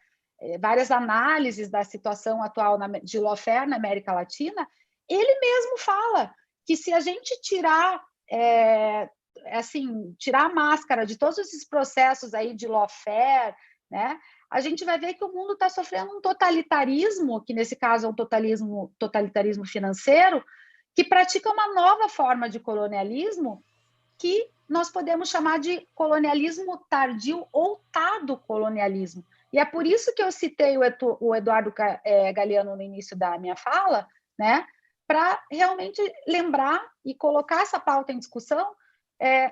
Várias análises da situação atual de lawfare na América Latina, ele mesmo fala que se a gente tirar tirar a máscara de todos esses processos aí de lawfare, né? A gente vai ver que o mundo está sofrendo um totalitarismo, que nesse caso é um totalitarismo financeiro, que pratica uma nova forma de colonialismo que nós podemos chamar de colonialismo tardio ou tardo-colonialismo. E é por isso que eu citei o Eduardo Galeano no início da minha fala, né, para realmente lembrar e colocar essa pauta em discussão,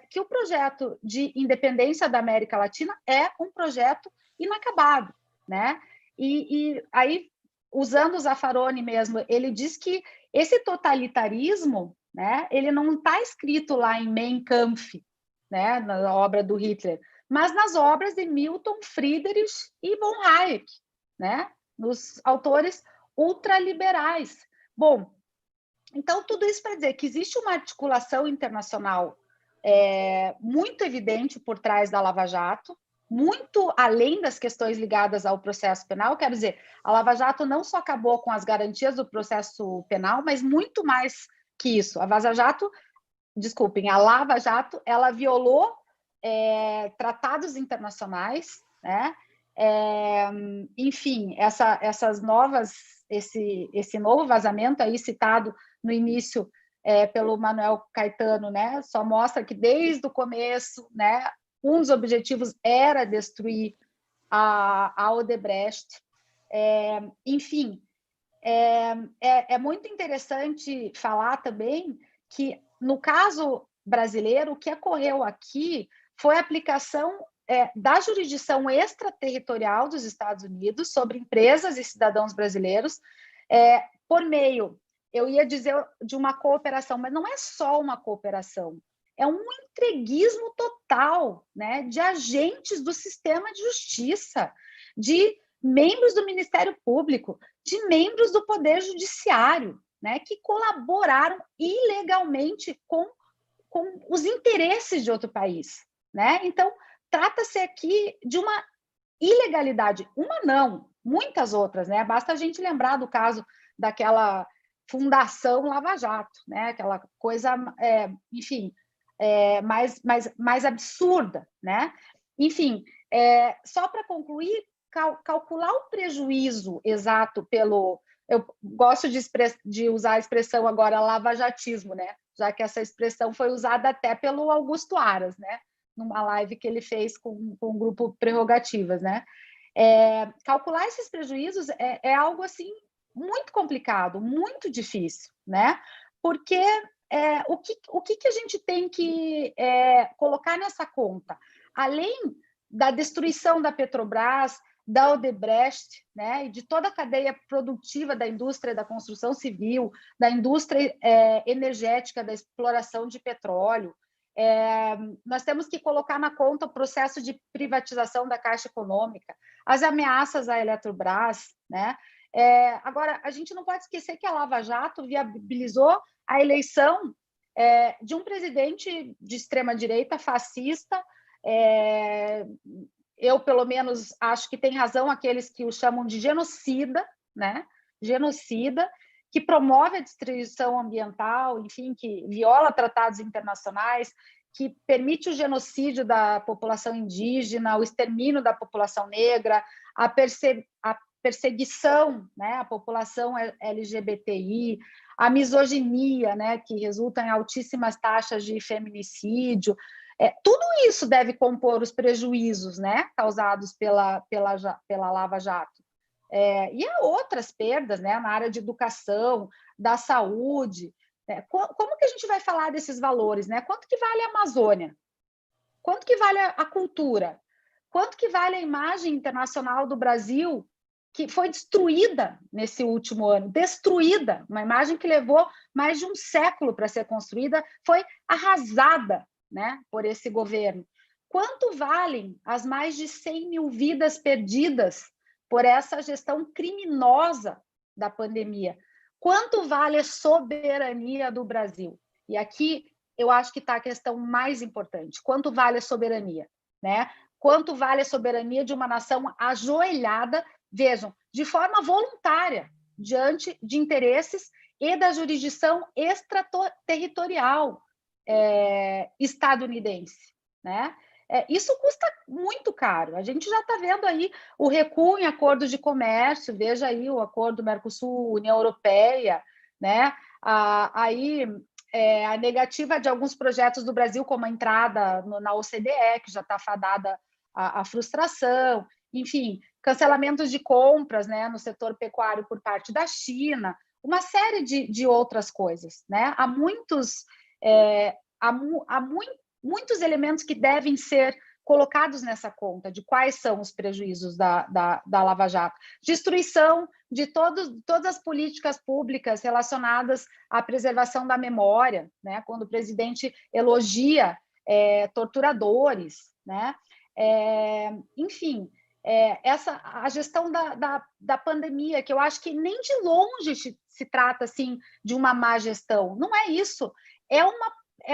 que o projeto de independência da América Latina é um projeto inacabado, né? E aí, usando o Zaffaroni mesmo, ele diz que esse totalitarismo, né, ele não está escrito lá em Mein Kampf, né, na obra do Hitler, mas nas obras de Milton Friedrich e von Hayek, né, nos autores ultraliberais. Bom, então tudo isso para dizer que existe uma articulação internacional muito evidente por trás da Lava Jato, muito além das questões ligadas ao processo penal. Quero dizer, a Lava Jato não só acabou com as garantias do processo penal, mas muito mais que isso. A Lava Jato, ela violou tratados internacionais, né? Enfim, esse novo vazamento aí citado no início pelo Manuel Caetano, né, só mostra que desde o começo, né, um dos objetivos era destruir a Odebrecht. Enfim, é muito interessante falar também que, no caso brasileiro, o que ocorreu aqui foi a aplicação da jurisdição extraterritorial dos Estados Unidos sobre empresas e cidadãos brasileiros por meio, eu ia dizer, de uma cooperação, mas não é só uma cooperação, é um entreguismo total, né, de agentes do sistema de justiça, de membros do Ministério Público, de membros do Poder Judiciário, né, que colaboraram ilegalmente com os interesses de outro país, né? Então, trata-se aqui de uma ilegalidade, uma não, muitas outras, né? Basta a gente lembrar do caso daquela Fundação Lava Jato, né? Aquela coisa, enfim, mais absurda, né? Enfim, só para concluir, calcular o prejuízo exato pelo... Eu gosto de usar a expressão agora lavajatismo, né? Já que essa expressão foi usada até pelo Augusto Aras, né? Numa live que ele fez com o grupo Prerrogativas, né? Calcular esses prejuízos é algo assim muito complicado, muito difícil, né? Porque o que a gente tem que colocar nessa conta? Além da destruição da Petrobras, da Odebrecht, né, e de toda a cadeia produtiva da indústria da construção civil, da indústria energética, da exploração de petróleo. Nós temos que colocar na conta o processo de privatização da Caixa Econômica, as ameaças à Eletrobras, né? Agora, a gente não pode esquecer que a Lava Jato viabilizou a eleição de um presidente de extrema-direita fascista. Eu, pelo menos, acho que tem razão aqueles que o chamam de genocida, né? Genocida, que promove a destruição ambiental, enfim, que viola tratados internacionais, que permite o genocídio da população indígena, o extermínio da população negra, a perseguição, né, à população LGBTI, a misoginia, né, que resulta em altíssimas taxas de feminicídio. Tudo isso deve compor os prejuízos, né, causados pela Lava Jato. E há outras perdas, né, na área de educação, da saúde. Como que a gente vai falar desses valores, né? Quanto que vale a Amazônia? Quanto que vale a cultura? Quanto que vale a imagem internacional do Brasil, que foi destruída nesse último ano? Destruída, uma imagem que levou mais de um século para ser construída, foi arrasada, né, por esse governo. Quanto valem as mais de 100 mil vidas perdidas por essa gestão criminosa da pandemia? Quanto vale a soberania do Brasil? E aqui eu acho que está a questão mais importante. Quanto vale a soberania, né? Quanto vale a soberania de uma nação ajoelhada, vejam, de forma voluntária, diante de interesses e da jurisdição extraterritorial estadunidense, né? Isso custa muito caro. A gente já está vendo aí o recuo em acordos de comércio, veja aí o acordo Mercosul-União Europeia, né? Aí a negativa de alguns projetos do Brasil, como a entrada na OCDE, que já está fadada à frustração, enfim, cancelamentos de compras, né, no setor pecuário por parte da China, uma série de outras coisas, né? Há muitos elementos que devem ser colocados nessa conta de quais são os prejuízos da Lava Jato. Destruição de todas as políticas públicas relacionadas à preservação da memória, né? Quando o presidente elogia torturadores, né? Enfim, a gestão da pandemia, que eu acho que nem de longe se trata assim, de uma má gestão. Não é isso. É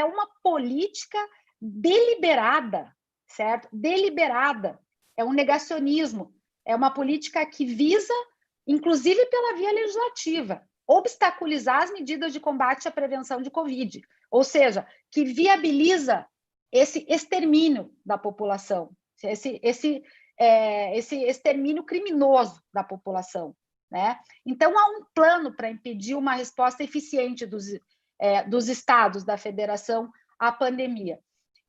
uma política deliberada, certo? Deliberada. É um negacionismo. É uma política que visa, inclusive pela via legislativa, obstaculizar as medidas de combate à prevenção de Covid. Ou seja, que viabiliza esse extermínio da população, esse extermínio criminoso da população, né? Então, há um plano para impedir uma resposta eficiente dos estados da federação à pandemia.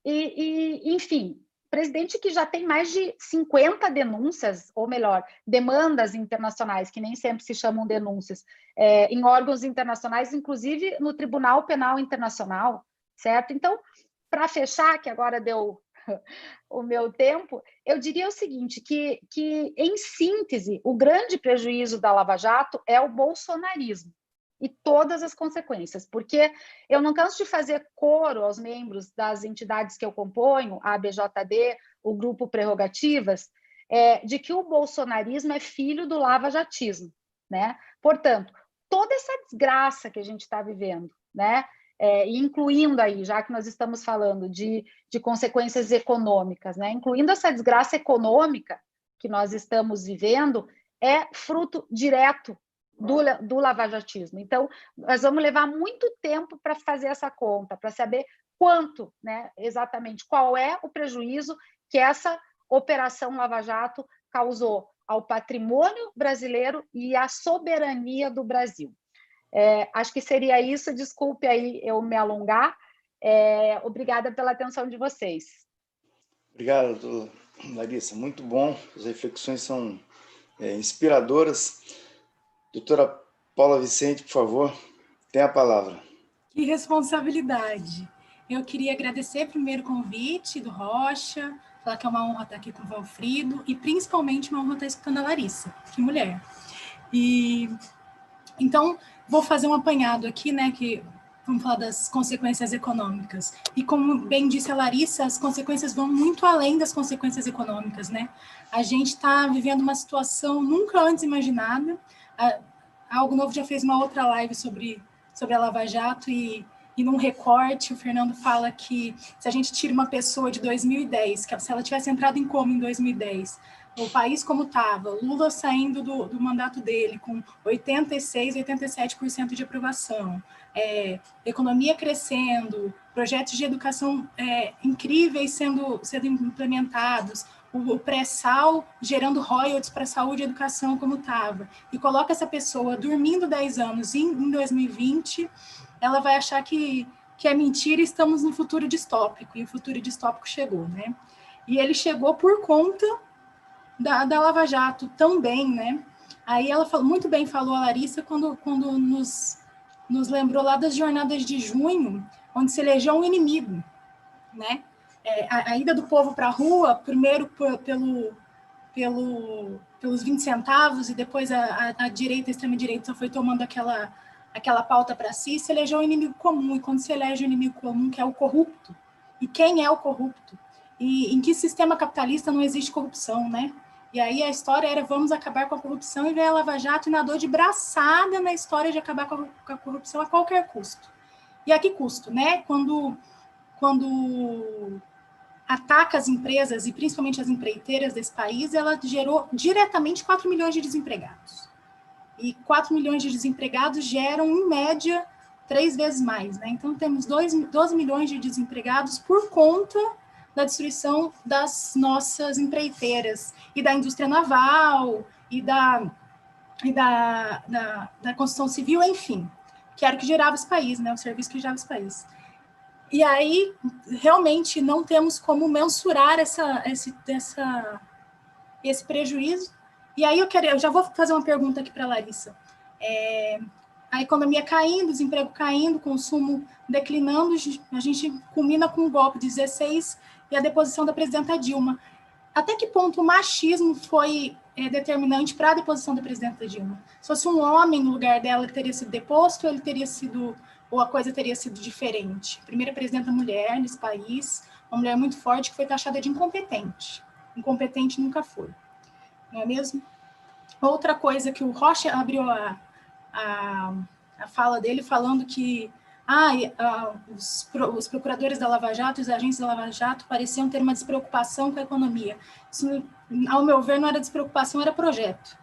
Enfim, presidente que já tem mais de 50 denúncias, ou melhor, demandas internacionais, que nem sempre se chamam denúncias, em órgãos internacionais, inclusive no Tribunal Penal Internacional, certo? Então, para fechar, que agora deu o meu tempo, eu diria o seguinte, que, em síntese, o grande prejuízo da Lava Jato é o bolsonarismo e todas as consequências, porque eu não canso de fazer coro aos membros das entidades que eu componho, a ABJD, o Grupo Prerrogativas, de que o bolsonarismo é filho do lavajatismo, né? Portanto, toda essa desgraça que a gente está vivendo, né? Incluindo aí, já que nós estamos falando de consequências econômicas, né? Incluindo essa desgraça econômica que nós estamos vivendo, é fruto direto do lavajatismo. Então, nós vamos levar muito tempo para fazer essa conta, para saber quanto, né, exatamente, qual é o prejuízo que essa Operação Lava Jato causou ao patrimônio brasileiro e à soberania do Brasil. Acho que seria isso, desculpe aí eu me alongar. Obrigada pela atenção de vocês. Obrigado, Larissa, muito bom, as reflexões são inspiradoras. Doutora Paula Vicente, por favor, tem a palavra. Que responsabilidade. Eu queria agradecer primeiro o convite do Rocha, falar que é uma honra estar aqui com o Valfrido e principalmente uma honra estar escutando a Larissa, que mulher. Então, vou fazer um apanhado aqui, né, que vamos falar das consequências econômicas. E como bem disse a Larissa, as consequências vão muito além das consequências econômicas, né? A gente está vivendo uma situação nunca antes imaginada. A Algo Novo já fez uma outra live sobre a Lava Jato e num recorte o Fernando fala que se a gente tira uma pessoa de 2010, que se ela tivesse entrado em coma em 2010, o país como estava, Lula saindo do mandato dele com 86%, 87% de aprovação, economia crescendo, projetos de educação incríveis sendo implementados, o pré-sal gerando royalties para saúde e educação como estava, e coloca essa pessoa dormindo 10 anos em 2020, ela vai achar que é mentira e estamos no futuro distópico, e o futuro distópico chegou, né? E ele chegou por conta da Lava Jato também, né? Aí ela muito bem falou, a Larissa, quando nos lembrou lá das jornadas de junho, onde se elegeu um inimigo, né? A ida do povo para a rua, primeiro pelos 20 centavos, e depois a direita, a extrema-direita, só foi tomando aquela pauta para si, se elegeu um inimigo comum, e quando se elege um inimigo comum, que é o corrupto, e quem é o corrupto? E em que sistema capitalista não existe corrupção, né? E aí a história era vamos acabar com a corrupção, e veio a Lava Jato e nadou de braçada na história de acabar com a corrupção a qualquer custo. E a que custo, né? Quando ataca as empresas, e principalmente as empreiteiras desse país, ela gerou diretamente 4 milhões de desempregados. E 4 milhões de desempregados geram, em média, 3 vezes mais, né? Então, temos 12 milhões de desempregados por conta da destruição das nossas empreiteiras, e da indústria naval, e da construção civil, enfim, que era o que gerava esse país, né? O serviço que gerava esse país. E aí, realmente, não temos como mensurar esse prejuízo. E aí, eu já vou fazer uma pergunta aqui para a Larissa. A economia caindo, o desemprego caindo, o consumo declinando, a gente culmina com o golpe de 16 e a deposição da presidenta Dilma. Até que ponto o machismo foi determinante para a deposição da presidenta Dilma? Se fosse um homem no lugar dela, ele teria sido deposto, ou a coisa teria sido diferente? Primeira presidenta mulher nesse país, uma mulher muito forte que foi taxada de incompetente. Incompetente nunca foi, não é mesmo? Outra coisa que o Rocha abriu a fala dele falando que os procuradores da Lava Jato, os agentes da Lava Jato pareciam ter uma despreocupação com a economia. Isso, ao meu ver, não era despreocupação, era projeto,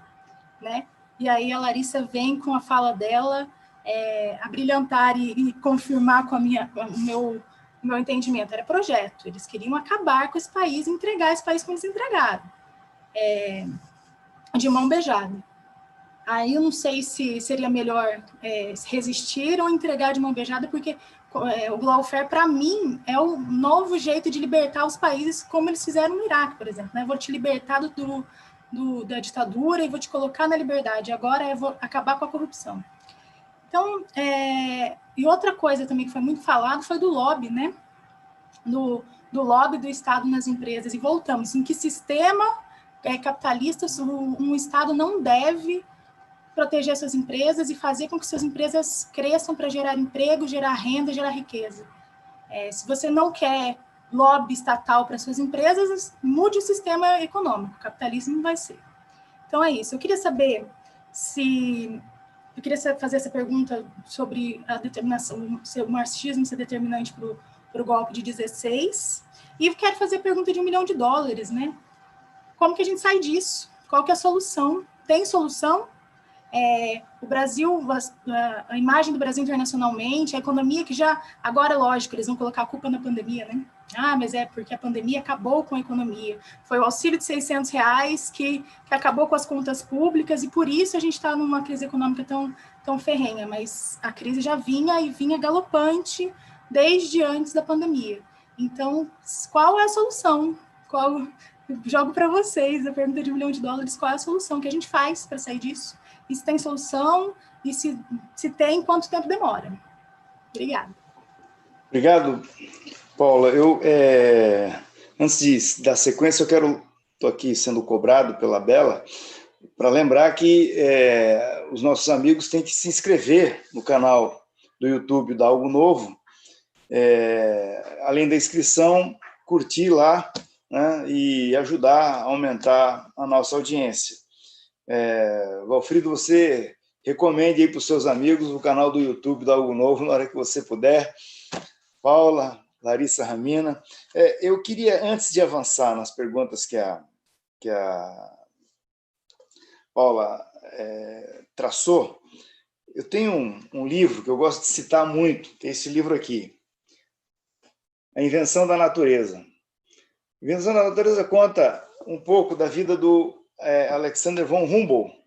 né? E aí a Larissa vem com a fala dela abrilhantar e confirmar com o meu entendimento. Era projeto, eles queriam acabar com esse país e entregar esse país como eles entregaram, de mão beijada. Aí eu não sei se seria melhor resistir ou entregar de mão beijada, porque o lawfare, para mim, é o novo jeito de libertar os países, como eles fizeram no Iraque, por exemplo. Né? Vou te libertar da ditadura e vou te colocar na liberdade. Agora eu vou acabar com a corrupção. Então, e outra coisa também que foi muito falado foi do lobby, né? Do lobby do Estado nas empresas. E voltamos, em que sistema capitalista um Estado não deve proteger suas empresas e fazer com que suas empresas cresçam para gerar emprego, gerar renda, gerar riqueza. Se você não quer lobby estatal para suas empresas, mude o sistema econômico. O capitalismo não vai ser. Então, é isso. Eu queria saber Eu queria fazer essa pergunta sobre a determinação, se o marxismo ser determinante para o golpe de 16. E quero fazer a pergunta de $1 milhão, né? Como que a gente sai disso? Qual que é a solução? Tem solução? O Brasil, a imagem do Brasil internacionalmente, a economia que já, agora, lógico, eles vão colocar a culpa na pandemia, né? Mas é porque a pandemia acabou com a economia. Foi o auxílio de R$600 que acabou com as contas públicas e por isso a gente está numa crise econômica tão ferrenha, mas a crise já vinha galopante desde antes da pandemia. Então, qual é a solução? Jogo para vocês a pergunta de $1 milhão, qual é a solução que a gente faz para sair disso? E se tem solução, e se tem, quanto tempo demora? Obrigada. Obrigado, Paula. Antes da sequência, estou aqui sendo cobrado pela Bela, para lembrar que os nossos amigos têm que se inscrever no canal do YouTube da Algo Novo, além da inscrição, curtir lá, né, e ajudar a aumentar a nossa audiência. Valfrido, você recomende aí para os seus amigos o canal do YouTube da Algo Novo na hora que você puder. Paula, Larissa, Ramina. Eu queria, antes de avançar nas perguntas que a Paula traçou, eu tenho um livro que eu gosto de citar muito, que é esse livro aqui, A Invenção da Natureza. A Invenção da Natureza conta um pouco da vida do Alexander von Humboldt.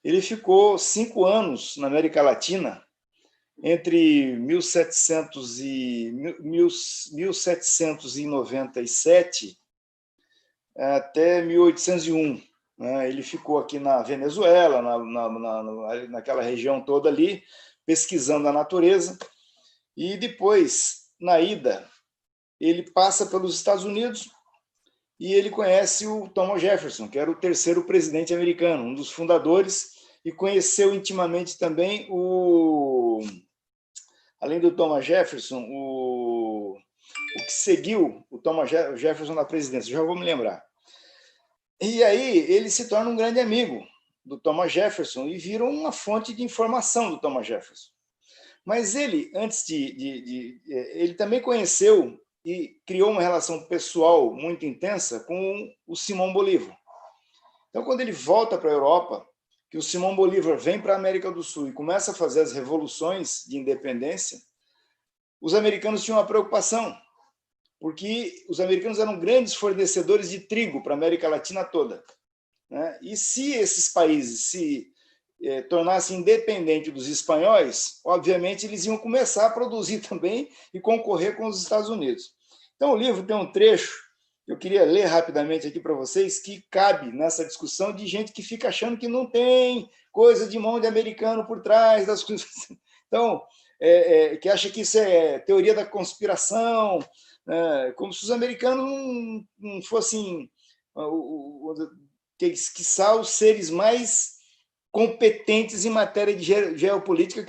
Ele ficou 5 anos na América Latina, entre 1797 até 1801. Ele ficou aqui na Venezuela, naquela região toda ali, pesquisando a natureza, e depois, na ida, ele passa pelos Estados Unidos, e ele conhece o Thomas Jefferson, que era o 3º presidente americano, um dos fundadores, e conheceu intimamente também além do Thomas Jefferson, o que seguiu o Thomas Jefferson na presidência, já vou me lembrar. E aí ele se torna um grande amigo do Thomas Jefferson e vira uma fonte de informação do Thomas Jefferson. Mas ele, ele também conheceu e criou uma relação pessoal muito intensa com o Simão Bolívar. Então, quando ele volta para a Europa, que o Simão Bolívar vem para a América do Sul e começa a fazer as revoluções de independência, os americanos tinham uma preocupação, porque os americanos eram grandes fornecedores de trigo para a América Latina toda, né? E se esses países se tornassem independentes dos espanhóis, obviamente eles iam começar a produzir também e concorrer com os Estados Unidos. Então, o livro tem um trecho que eu queria ler rapidamente aqui para vocês, que cabe nessa discussão de gente que fica achando que não tem coisa de mão de americano por trás das coisas. Então, que acha que isso é teoria da conspiração, como se os americanos não fossem, quiçá, os seres mais competentes em matéria de geopolítica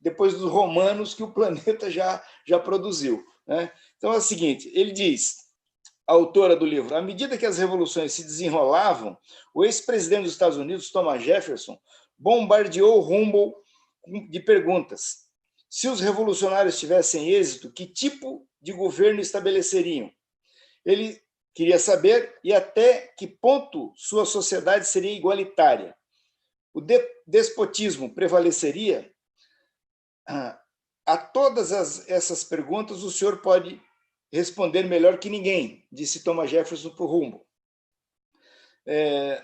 depois dos romanos que o planeta já produziu, né? Então é o seguinte, ele diz, a autora do livro, à medida que as revoluções se desenrolavam, o ex-presidente dos Estados Unidos, Thomas Jefferson, bombardeou Humboldt de perguntas. Se os revolucionários tivessem êxito, que tipo de governo estabeleceriam? Ele queria saber e até que ponto sua sociedade seria igualitária. O despotismo prevaleceria? A todas essas perguntas, o senhor pode responder melhor que ninguém, disse Thomas Jefferson para o Humboldt.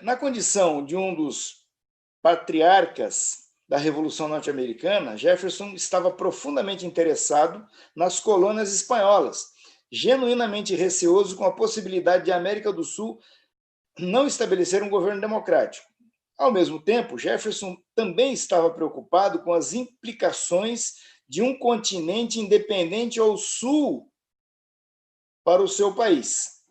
Na condição de um dos patriarcas da Revolução Norte-Americana, Jefferson estava profundamente interessado nas colônias espanholas, genuinamente receoso com a possibilidade de a América do Sul não estabelecer um governo democrático. Ao mesmo tempo, Jefferson também estava preocupado com as implicações de um continente independente ao sul para o seu país.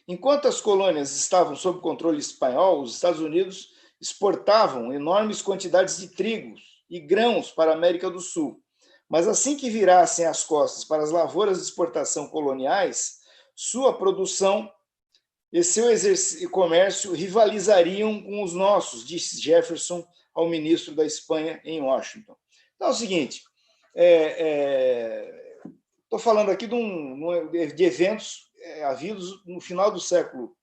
Enquanto as colônias estavam sob controle espanhol, os Estados Unidos exportavam enormes quantidades de trigo e grãos para a América do Sul. Mas assim que virassem as costas para as lavouras de exportação coloniais, sua produção e seu comércio rivalizariam com os nossos, disse Jefferson ao ministro da Espanha em Washington. Então é o seguinte, estou falando aqui de eventos havidos no final do século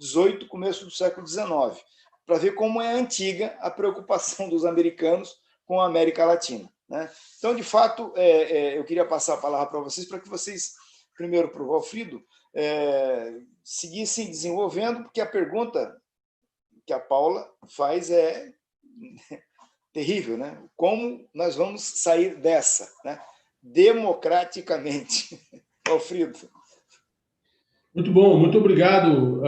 XVIII, começo do século XIX, para ver como é antiga a preocupação dos americanos com a América Latina, né? Então, de fato, eu queria passar a palavra para vocês, primeiro para o Valfrido, seguissem desenvolvendo, porque a pergunta que a Paula faz é terrível, né? Como nós vamos sair dessa, né? Democraticamente. Valfrido. Muito bom, muito obrigado,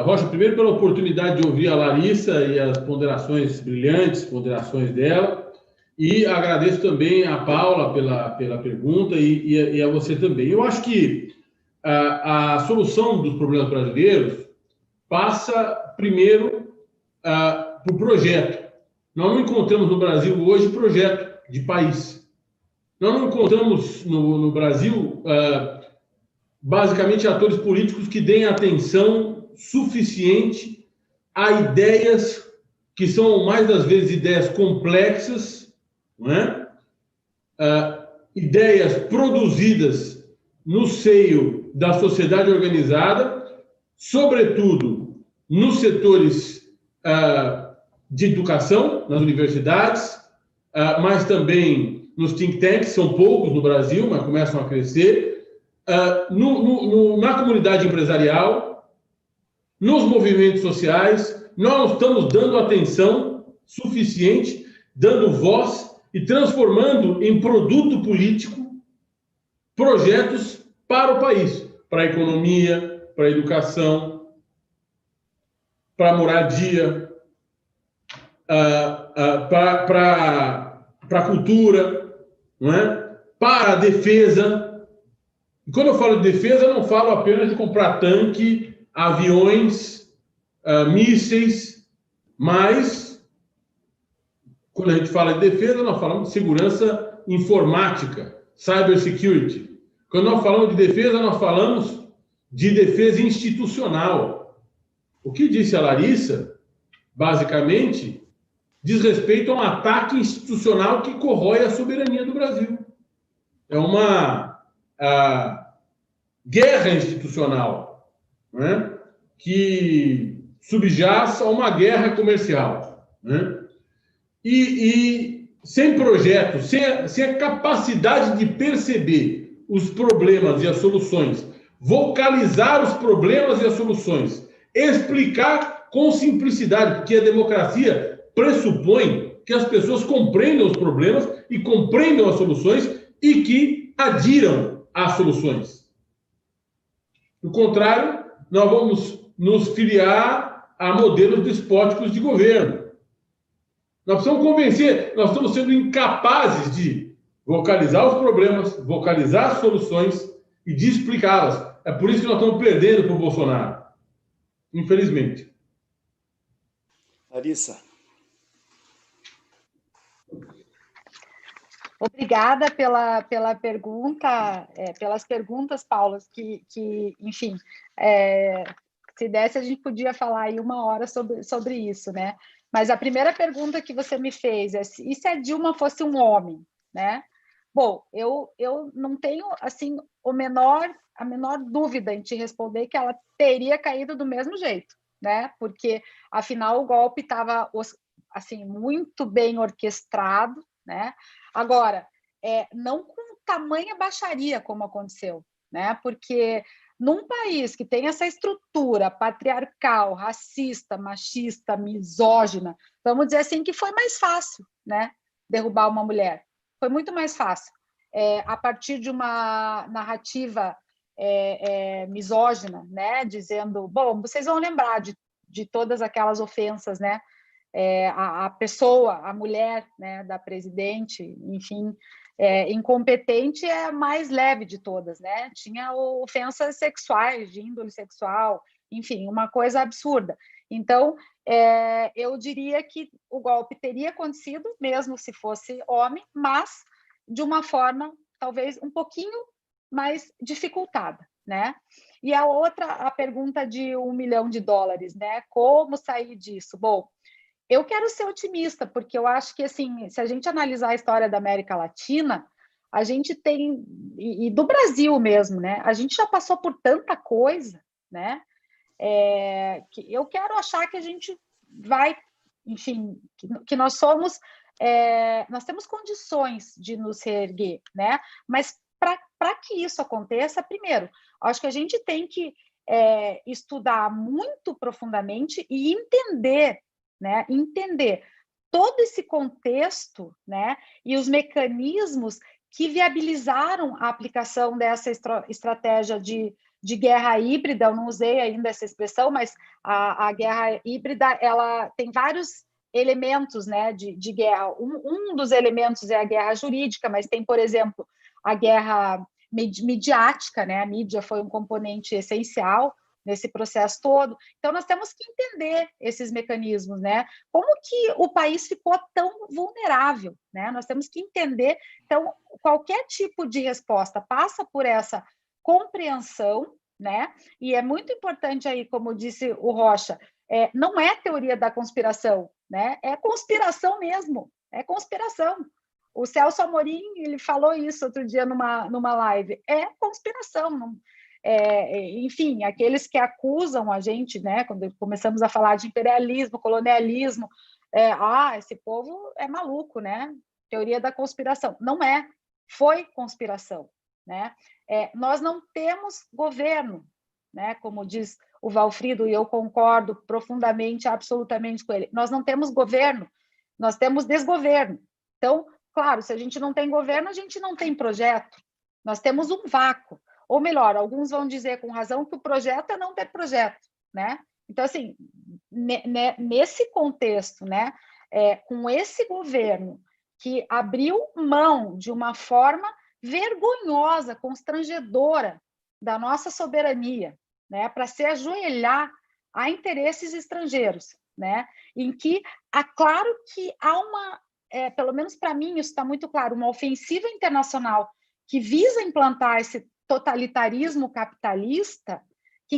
Rocha, primeiro pela oportunidade de ouvir a Larissa e as ponderações brilhantes, ponderações dela, e agradeço também a Paula pela pergunta e a você também. Eu acho que a solução dos problemas brasileiros passa, primeiro, por projeto. Nós não encontramos no Brasil hoje projeto de país. Nós não encontramos no Brasil, basicamente, atores políticos que deem atenção suficiente a ideias que são, mais das vezes, ideias complexas, não é? Ideias produzidas no seio da sociedade organizada, sobretudo nos setores de educação, nas universidades, mas também nos think tanks, são poucos no Brasil, mas começam a crescer, na comunidade empresarial, nos movimentos sociais. Nós não estamos dando atenção suficiente, dando voz e transformando em produto político projetos para o país, para a economia, para a educação, para a moradia, para a cultura, não é? Para a defesa. E quando eu falo de defesa, eu não falo apenas de comprar tanque, aviões, mísseis, mas quando a gente fala de defesa, nós falamos de segurança informática, cybersecurity. Quando nós falamos de defesa, nós falamos de defesa institucional. O que disse a Larissa, basicamente, diz respeito a um ataque institucional que corrói a soberania do Brasil. É uma guerra institucional, né, que subjaz a uma guerra comercial, né? E sem projeto, sem a capacidade de perceber os problemas e as soluções, vocalizar os problemas e as soluções, explicar com simplicidade, porque a democracia pressupõe que as pessoas compreendam os problemas e compreendam as soluções e que adiram às soluções. Do contrário, nós vamos nos filiar a modelos despóticos de governo. Nós precisamos convencer, nós estamos sendo incapazes de vocalizar os problemas, vocalizar as soluções e de explicá-las. É por isso que nós estamos perdendo para o Bolsonaro. Infelizmente. Larissa. Obrigada pela pergunta, pelas perguntas, Paulo, que enfim, se desse a gente podia falar aí 1 hora sobre isso, né? Mas a primeira pergunta que você me fez é: e se a Dilma fosse um homem, né? Bom, eu não tenho assim a menor dúvida em te responder que ela teria caído do mesmo jeito, né? Porque afinal o golpe estava assim muito bem orquestrado, né? Agora, não com tamanha baixaria como aconteceu, né? Porque Num país que tem essa estrutura patriarcal, racista, machista, misógina, vamos dizer assim, que foi mais fácil, né, derrubar uma mulher. Foi muito mais fácil. A partir de uma narrativa misógina, né, dizendo, bom, vocês vão lembrar de todas aquelas ofensas, né, a pessoa, a mulher, né, da presidente, enfim, incompetente é a mais leve de todas, né? Tinha ofensas sexuais, de índole sexual, enfim, uma coisa absurda. Então, eu diria que o golpe teria acontecido, mesmo se fosse homem, mas de uma forma talvez um pouquinho mais dificultada, né? E a pergunta de $1 milhão, né? Como sair disso? Bom, eu quero ser otimista, porque eu acho que, assim, se a gente analisar a história da América Latina, a gente tem, e do Brasil mesmo, né? A gente já passou por tanta coisa, né? Que eu quero achar que a gente vai, enfim, que nós somos, nós temos condições de nos reerguer, né? Mas para que isso aconteça, primeiro, acho que a gente tem que estudar muito profundamente e entender, né? Entender todo esse contexto, né? E os mecanismos que viabilizaram a aplicação dessa estratégia de guerra híbrida. Eu não usei ainda essa expressão, mas a guerra híbrida, ela tem vários elementos, né, de guerra. Um dos elementos é a guerra jurídica, mas tem, por exemplo, a guerra midiática, né? A mídia foi um componente essencial nesse processo todo. Então, nós temos que entender esses mecanismos, né? Como que o país ficou tão vulnerável, né? Nós temos que entender. Então, qualquer tipo de resposta passa por essa compreensão, né? E é muito importante aí, como disse o Rocha, não é teoria da conspiração, né? É conspiração mesmo, é conspiração. O Celso Amorim, ele falou isso outro dia numa live. É conspiração, não... enfim, aqueles que acusam a gente, né, quando começamos a falar de imperialismo, colonialismo, esse povo é maluco, né? Teoria da conspiração. Não é, foi conspiração, né? Nós não temos governo, né? Como diz o Valfrido, e eu concordo profundamente, absolutamente com ele. Nós não temos governo, nós temos desgoverno. Então, claro, se a gente não tem governo, a gente não tem projeto. Nós temos um vácuo. Ou melhor, alguns vão dizer com razão que o projeto é não ter projeto, né? Então, assim, nesse contexto, né, com esse governo que abriu mão de uma forma vergonhosa, constrangedora da nossa soberania, né, para se ajoelhar a interesses estrangeiros, né, em que, claro que há uma, pelo menos para mim isso está muito claro, uma ofensiva internacional que visa implantar esse totalitarismo capitalista, que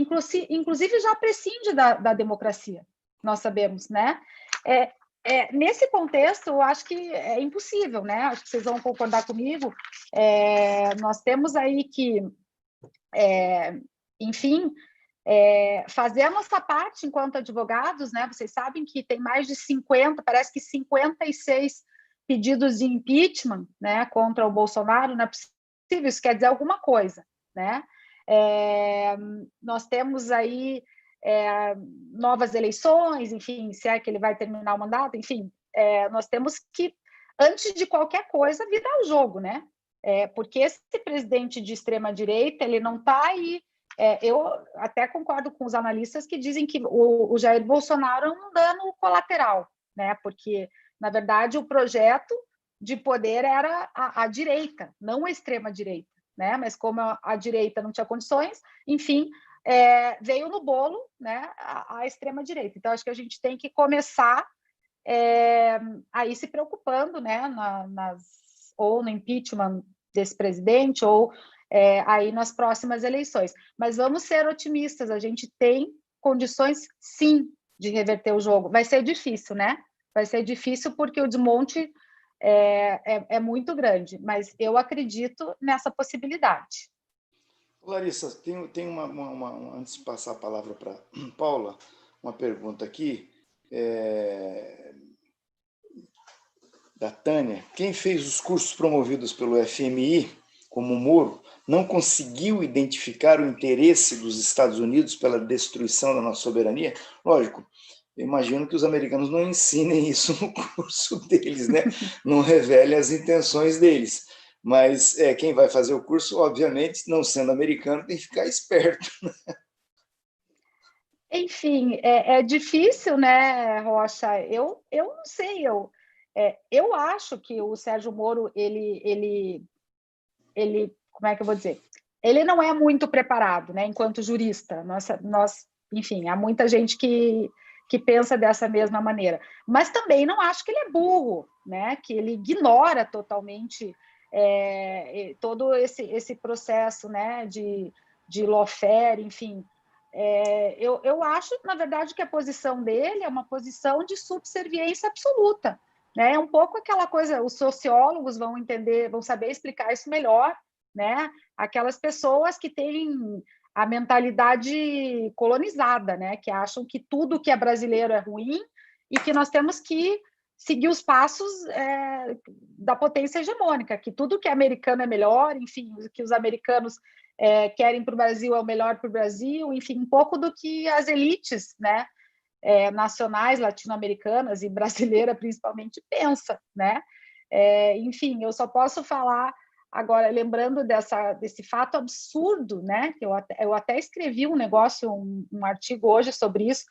inclusive já prescinde da democracia, nós sabemos, né? Nesse contexto, eu acho que é impossível, né? Acho que vocês vão concordar comigo. Nós temos aí que, enfim, fazer a nossa parte enquanto advogados, né? Vocês sabem que tem mais de 50, parece que 56 pedidos de impeachment, né, contra o Bolsonaro. Não é possível, isso quer dizer alguma coisa, né? Nós temos aí novas eleições, enfim, se é que ele vai terminar o mandato, enfim, nós temos que, antes de qualquer coisa, virar o jogo, né? Porque esse presidente de extrema-direita, ele não está aí. Eu até concordo com os analistas que dizem que o Jair Bolsonaro é um dano colateral, né? Porque, na verdade, o projeto de poder era a direita, não a extrema-direita, né? Mas como a direita não tinha condições, enfim, veio no bolo, né, a extrema-direita. Então, acho que a gente tem que começar a ir se preocupando, né, ou no impeachment desse presidente, ou aí nas próximas eleições. Mas vamos ser otimistas, a gente tem condições, sim, de reverter o jogo. Vai ser difícil, né? Vai ser difícil porque o desmonte é muito grande, mas eu acredito nessa possibilidade. Larissa, tem antes de passar a palavra para Paula, uma pergunta aqui da Tânia. Quem fez os cursos promovidos pelo FMI, como o Moro, não conseguiu identificar o interesse dos Estados Unidos pela destruição da nossa soberania? Lógico, eu imagino que os americanos não ensinem isso no curso deles, né? Não revelem as intenções deles. Mas quem vai fazer o curso, obviamente, não sendo americano, tem que ficar esperto. Enfim, é difícil, né, Rocha? Eu não sei, eu acho que o Sérgio Moro, ele, como é que eu vou dizer? Ele não é muito preparado, né, enquanto jurista. Enfim, há muita gente que pensa dessa mesma maneira. Mas também não acho que ele é burro, né, que ele ignora totalmente todo esse processo, né, de lawfare, enfim. Eu acho, na verdade, que a posição dele é uma posição de subserviência absoluta, né? É um pouco aquela coisa, os sociólogos vão entender, vão saber explicar isso melhor, né? Aquelas pessoas que têm a mentalidade colonizada, né? Que acham que tudo que é brasileiro é ruim e que nós temos que seguir os passos da potência hegemônica, que tudo que é americano é melhor, enfim, que os americanos querem para o Brasil é o melhor para o Brasil, enfim, um pouco do que as elites, né, nacionais, latino-americanas e brasileira principalmente pensa, né? Enfim, eu só posso falar agora, lembrando desse fato absurdo, né? Que eu até escrevi um artigo hoje sobre isso,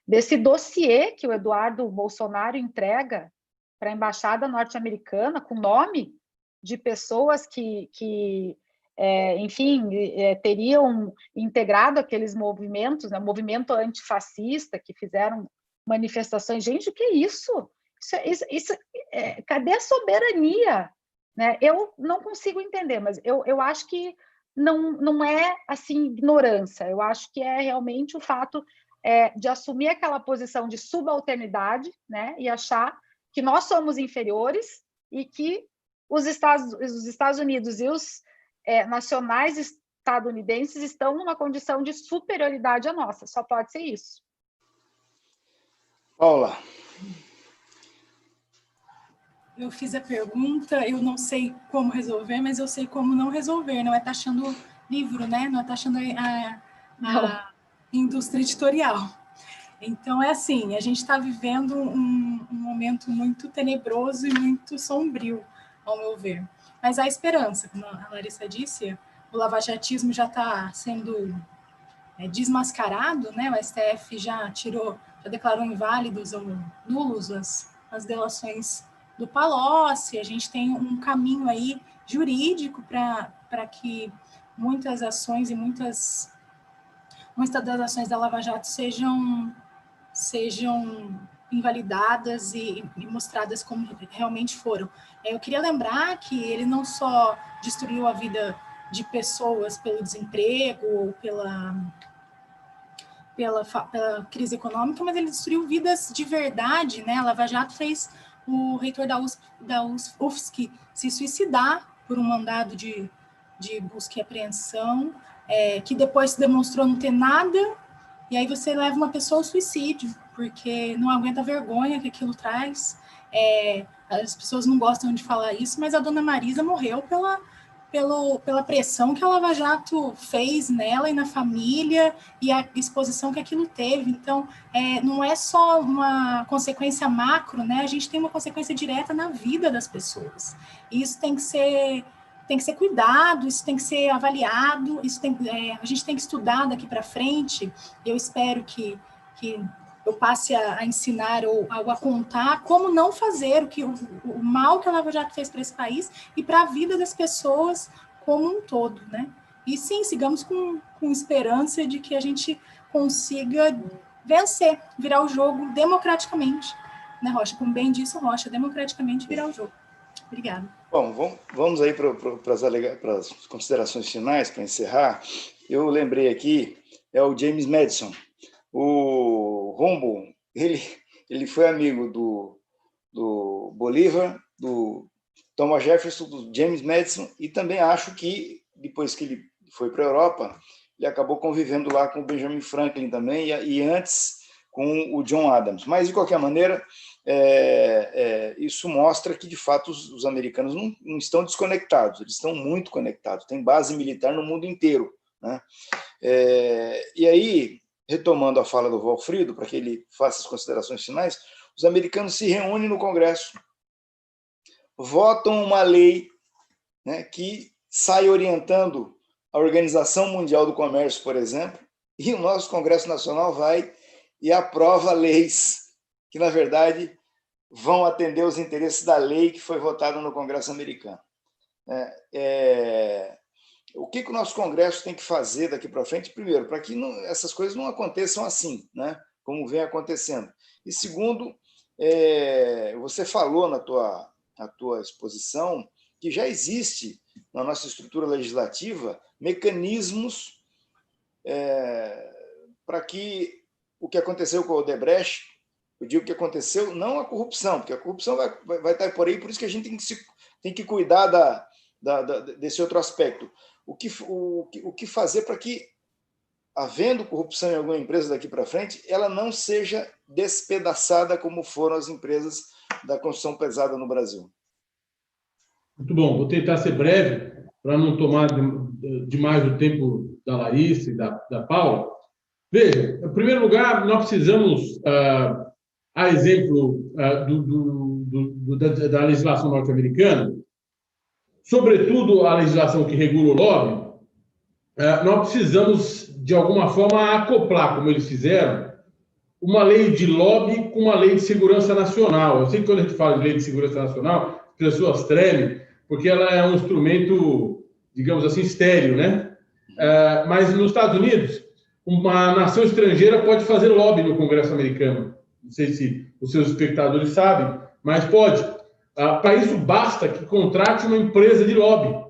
desse dossiê que o Eduardo Bolsonaro entrega para a embaixada norte-americana com nome de pessoas que enfim, teriam integrado aqueles movimentos, né, movimento antifascista, que fizeram manifestações. Gente, o que é isso? Cadê a soberania? Né? Eu não consigo entender, mas eu acho que não é assim ignorância. Eu acho que é realmente o fato de assumir aquela posição de subalternidade, né, e achar que nós somos inferiores e que os Estados Unidos e os nacionais estadunidenses estão numa condição de superioridade à nossa. Só pode ser isso. Paula. Eu fiz a pergunta, eu não sei como resolver, mas eu sei como não resolver. Não é taxando livro, né? Não é taxando a indústria editorial. Então, é assim, a gente está vivendo um momento muito tenebroso e muito sombrio, ao meu ver. Mas há esperança, como a Larissa disse, o lavajatismo já está sendo desmascarado, né? O STF já declarou inválidos ou nulos as delações do Palocci. A gente tem um caminho aí jurídico para que muitas ações e muitas das ações da Lava Jato sejam invalidadas e mostradas como realmente foram. Eu queria lembrar que ele não só destruiu a vida de pessoas pelo desemprego ou pela crise econômica, mas ele destruiu vidas de verdade, né? A Lava Jato fez o reitor da UFSC se suicidar por um mandado de busca e apreensão, que depois se demonstrou não ter nada, e aí você leva uma pessoa ao suicídio, porque não aguenta a vergonha que aquilo traz. As pessoas não gostam de falar isso, mas a dona Marisa morreu pela pressão que a Lava Jato fez nela e na família e a exposição que aquilo teve. Então, não é só uma consequência macro, né? A gente tem uma consequência direta na vida das pessoas. E isso tem que ser cuidado, isso tem que ser avaliado, a gente tem que estudar daqui para frente. Eu espero que eu passe a ensinar ou a contar como não fazer o mal que a Lava Jato fez para esse país e para a vida das pessoas como um todo, né? E sim, sigamos com esperança de que a gente consiga vencer, virar o jogo democraticamente, né, Rocha? Como bem disse o Rocha, democraticamente virar o jogo. Obrigada. Bom, vamos aí para as considerações finais, para encerrar. Eu lembrei aqui, o James Madison. O Humboldt, ele foi amigo do Bolívar, do Thomas Jefferson, do James Madison, e também acho que, depois que ele foi para a Europa, ele acabou convivendo lá com o Benjamin Franklin também, e antes com o John Adams. Mas, de qualquer maneira, isso mostra que, de fato, os americanos não estão desconectados, eles estão muito conectados, tem base militar no mundo inteiro, né? E aí, retomando a fala do Valfrido, para que ele faça as considerações finais, os americanos se reúnem no Congresso, votam uma lei, né, que sai orientando a Organização Mundial do Comércio, por exemplo, e o nosso Congresso Nacional vai e aprova leis que, na verdade, vão atender os interesses da lei que foi votada no Congresso americano. O que o nosso Congresso tem que fazer daqui para frente? Primeiro, para que essas coisas não aconteçam assim, né, como vem acontecendo. E segundo, você falou na tua exposição que já existe na nossa estrutura legislativa mecanismos para que o que aconteceu com o Odebrecht, eu digo que aconteceu, não a corrupção, porque a corrupção vai estar por aí, por isso que a gente tem que cuidar desse outro aspecto. O que fazer para que, havendo corrupção em alguma empresa daqui para frente, ela não seja despedaçada como foram as empresas da construção pesada no Brasil? Muito bom, vou tentar ser breve, para não tomar demais o tempo da Larissa e da Paula. Veja, em primeiro lugar, nós precisamos, a exemplo da legislação norte-americana, sobretudo a legislação que regula o lobby, nós precisamos, de alguma forma, acoplar, como eles fizeram, uma lei de lobby com uma lei de segurança nacional. Eu sei que quando a gente fala de lei de segurança nacional, as pessoas tremem, porque ela é um instrumento, digamos assim, estéril, né? Mas nos Estados Unidos, uma nação estrangeira pode fazer lobby no Congresso americano. Não sei se os seus espectadores sabem, mas pode. Para isso, basta que contrate uma empresa de lobby.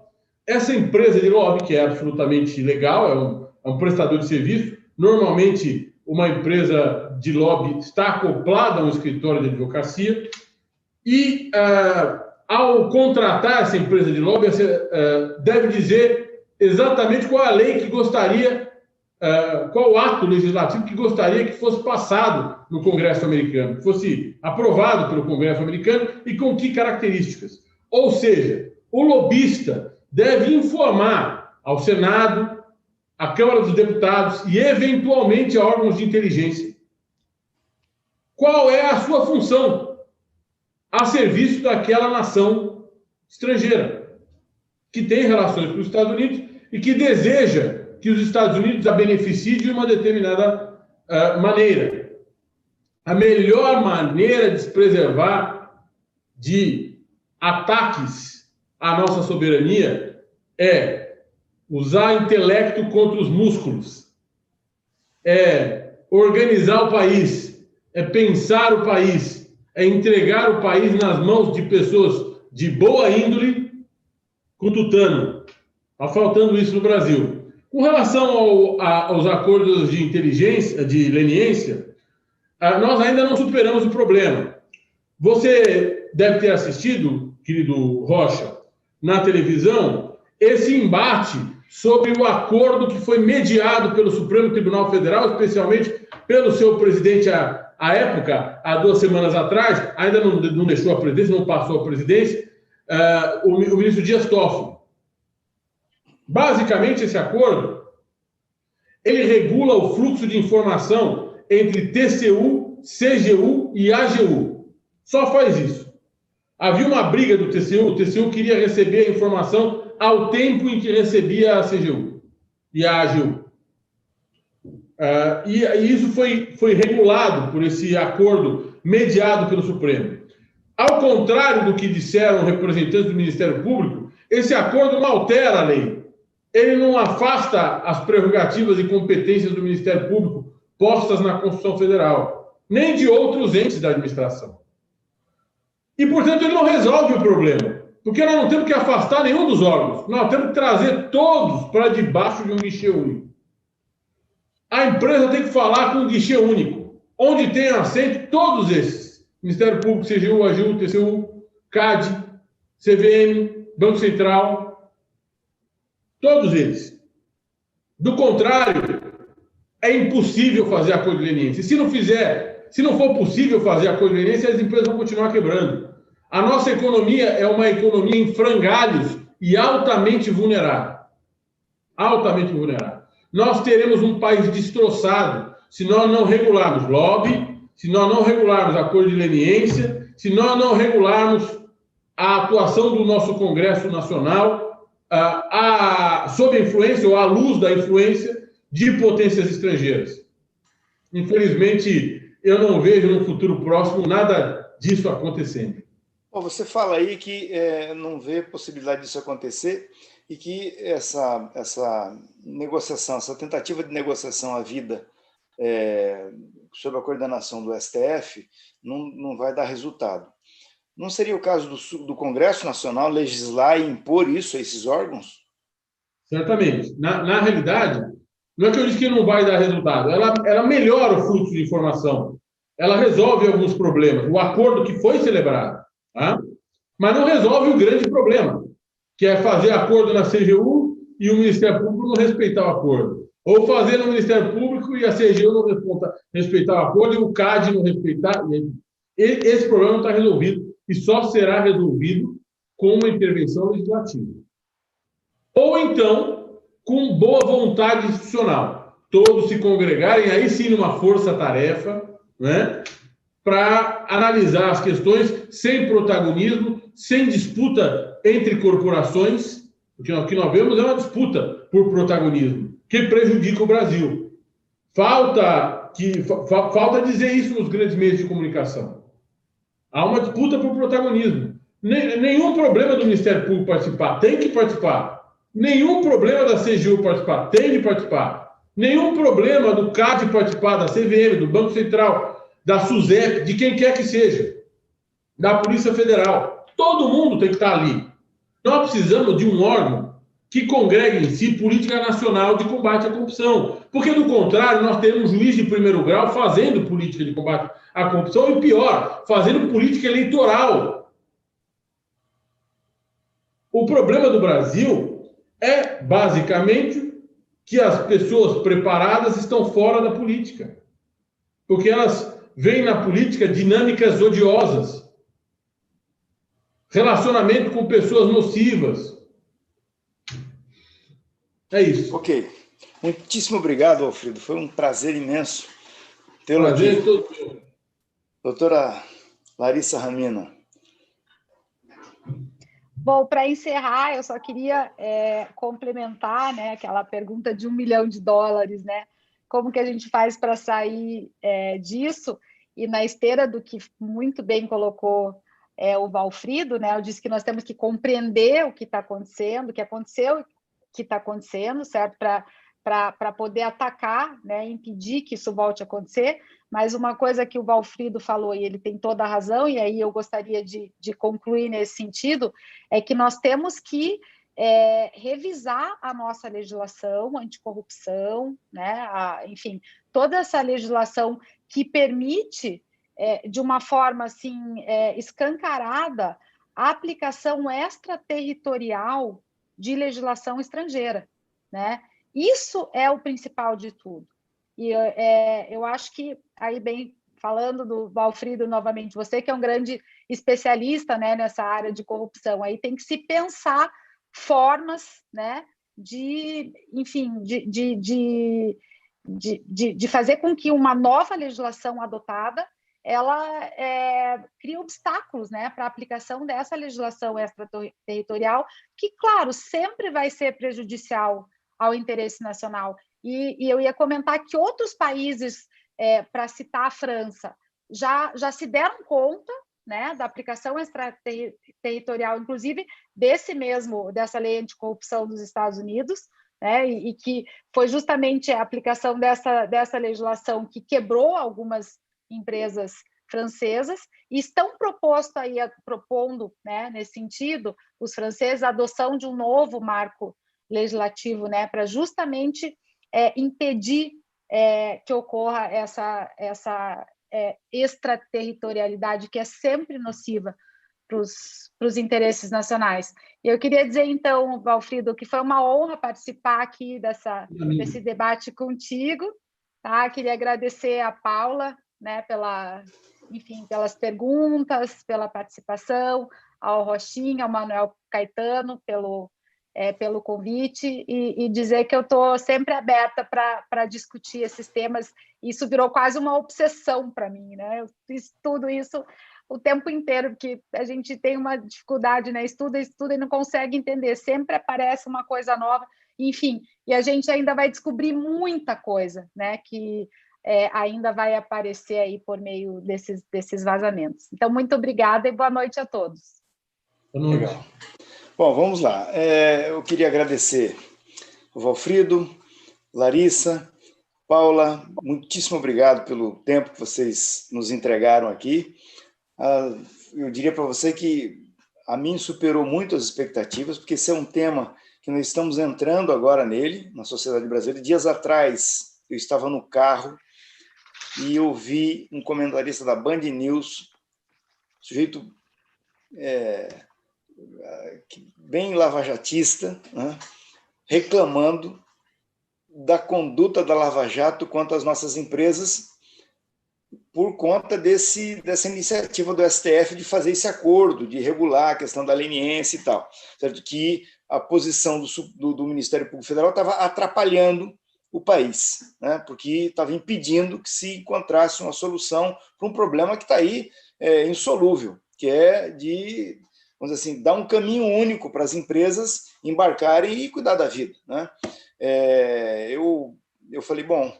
Essa empresa de lobby, que é absolutamente legal, é um prestador de serviço, normalmente uma empresa de lobby está acoplada a um escritório de advocacia e, ao contratar essa empresa de lobby, deve dizer exatamente qual a lei que gostaria, qual o ato legislativo que gostaria que fosse passado no Congresso americano, que fosse aprovado pelo Congresso americano e com que características. Ou seja, o lobista deve informar ao Senado, à Câmara dos Deputados e, eventualmente, a órgãos de inteligência qual é a sua função a serviço daquela nação estrangeira que tem relações com os Estados Unidos e que deseja que os Estados Unidos a beneficiem de uma determinada maneira. A melhor maneira de se preservar de ataques à nossa soberania é usar intelecto contra os músculos, é organizar o país, é pensar o país, é entregar o país nas mãos de pessoas de boa índole com tutano. Está faltando isso no Brasil. Com relação aos acordos de inteligência, de leniência, nós ainda não superamos o problema. Você deve ter assistido, querido Rocha, na televisão, esse embate sobre o acordo que foi mediado pelo Supremo Tribunal Federal, especialmente pelo seu presidente à época, há 2 semanas atrás, ainda não deixou a presidência, não passou a presidência, o ministro Dias Toffoli. Basicamente, esse acordo, ele regula o fluxo de informação entre TCU, CGU e AGU. Só faz isso. Havia uma briga do TCU, o TCU queria receber a informação ao tempo em que recebia a CGU e a AGU. E isso foi regulado por esse acordo mediado pelo Supremo. Ao contrário do que disseram representantes do Ministério Público, esse acordo não altera a lei. Ele não afasta as prerrogativas e competências do Ministério Público postas na Constituição Federal, nem de outros entes da administração. E, portanto, ele não resolve o problema, porque nós não temos que afastar nenhum dos órgãos, nós temos que trazer todos para debaixo de um guichê único. A empresa tem que falar com um guichê único, onde tem assento todos esses: Ministério Público, CGU, AGU, TCU, CAD, CVM, Banco Central, todos eles. Do contrário, é impossível fazer acordo de leniência. Se não for possível fazer acordo de leniência, as empresas vão continuar quebrando. A nossa economia é uma economia em frangalhos e altamente vulnerável. Altamente vulnerável. Nós teremos um país destroçado se nós não regularmos lobby, se nós não regularmos acordo de leniência, se nós não regularmos a atuação do nosso Congresso Nacional sob a influência ou à luz da influência de potências estrangeiras. Infelizmente, eu não vejo no futuro próximo nada disso acontecendo. Bom, você fala aí que não vê possibilidade disso acontecer e que essa negociação, essa tentativa de negociação à vida sob a coordenação do STF não vai dar resultado. Não seria o caso do Congresso Nacional legislar e impor isso a esses órgãos? Certamente. Na realidade, não é que eu disse que não vai dar resultado, ela melhora o fluxo de informação, ela resolve alguns problemas, o acordo que foi celebrado, tá? Mas não resolve o grande problema, que é fazer acordo na CGU e o Ministério Público não respeitar o acordo. Ou fazer no Ministério Público e a CGU não respeitar o acordo e o CAD não respeitar. Esse problema não está resolvido e só será resolvido com uma intervenção legislativa. Ou então, com boa vontade institucional. Todos se congregarem, aí sim numa força-tarefa, né, para analisar as questões sem protagonismo, sem disputa entre corporações, porque o que nós vemos é uma disputa por protagonismo, que prejudica o Brasil. Falta dizer isso nos grandes meios de comunicação. Há uma disputa por protagonismo. Nenhum problema do Ministério Público participar, tem que participar. Nenhum problema da CGU participar, tem de participar. Nenhum problema do CAD participar, da CVM, do Banco Central, da SUSEP, de quem quer que seja, da Polícia Federal. Todo mundo tem que estar ali. Nós precisamos de um órgão que congregue em si política nacional de combate à corrupção. Porque, do contrário, nós teremos um juiz de primeiro grau fazendo política de combate à corrupção e, pior, fazendo política eleitoral. O problema do Brasil é, basicamente, que as pessoas preparadas estão fora da política. Porque elas veem na política dinâmicas odiosas. Relacionamento com pessoas nocivas. É isso. Ok. Muitíssimo obrigado, Alfredo. Foi um prazer imenso tê-lo aqui. Prazer todo meu. Doutora Larissa Ramina. Bom, para encerrar, eu só queria complementar, né, aquela pergunta de $1 milhão, né? Como que a gente faz para sair disso? E na esteira do que muito bem colocou o Valfrido, né? Eu disse que nós temos que compreender o que está acontecendo, o que aconteceu, o que está acontecendo, certo? Para poder atacar, né? Impedir que isso volte a acontecer. Mas uma coisa que o Valfrido falou, e ele tem toda a razão, e aí eu gostaria de concluir nesse sentido, é que nós temos que revisar a nossa legislação anticorrupção, né? Enfim, toda essa legislação que permite, de uma forma assim, escancarada, a aplicação extraterritorial de legislação estrangeira, né? Isso é o principal de tudo. E eu acho que, aí bem, falando do Valfrido novamente, você que é um grande especialista, né, nessa área de corrupção, aí tem que se pensar formas, né, enfim, de fazer com que uma nova legislação adotada ela crie obstáculos, né, para a aplicação dessa legislação extraterritorial, que, claro, sempre vai ser prejudicial ao interesse nacional. E eu ia comentar que outros países, para citar a França, já se deram conta, né, da aplicação extraterritorial, inclusive dessa lei anticorrupção dos Estados Unidos, né, e que foi justamente a aplicação dessa legislação que quebrou algumas empresas francesas, e estão propondo, né, nesse sentido, os franceses, a adoção de um novo marco legislativo, né, para justamente impedir que ocorra essa extraterritorialidade que é sempre nociva para os interesses nacionais. E eu queria dizer, então, Valfrido, que foi uma honra participar aqui desse debate contigo, Tá? Queria agradecer a Paula, né, enfim, pelas perguntas, pela participação, ao Rochinha, ao Manuel Caetano, pelo convite, e dizer que eu estou sempre aberta para discutir esses temas. Isso virou quase uma obsessão para mim, né? Eu fiz tudo isso o tempo inteiro, porque a gente tem uma dificuldade, né? Estuda e não consegue entender, sempre aparece uma coisa nova, enfim, e a gente ainda vai descobrir muita coisa, né? Que ainda vai aparecer aí por meio desses vazamentos. Então, muito obrigada e boa noite a todos. Boa noite. Legal. Bom, vamos lá. Eu queria agradecer o Valfrido, Larissa, Paula, muitíssimo obrigado pelo tempo que vocês nos entregaram aqui. Eu diria para você que a mim superou muito as expectativas, porque esse é um tema que nós estamos entrando agora nele, na sociedade brasileira. Dias atrás, eu estava no carro e ouvi um comentarista da Band News, sujeito bem lavajatista, né, reclamando da conduta da Lava Jato quanto às nossas empresas por conta dessa iniciativa do STF de fazer esse acordo, de regular a questão da leniência e tal, certo? Que a posição do Ministério Público Federal estava atrapalhando o país, né? Porque estava impedindo que se encontrasse uma solução para um problema que está aí insolúvel, que é de, vamos dizer assim, dar um caminho único para as empresas embarcarem e cuidar da vida, né? Eu falei, bom,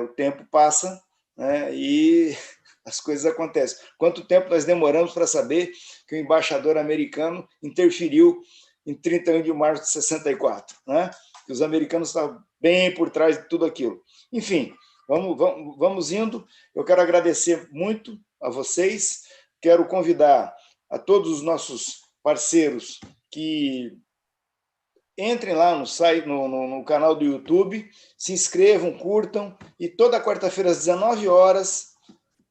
o tempo passa, né, e as coisas acontecem. Quanto tempo nós demoramos para saber que o embaixador americano interferiu em 31 de março de 64, né? Que os americanos estavam bem por trás de tudo aquilo. Enfim, vamos indo. Eu quero agradecer muito a vocês, quero convidar a todos os nossos parceiros que entrem lá no canal do YouTube, se inscrevam, curtam, e toda quarta-feira às 19 horas,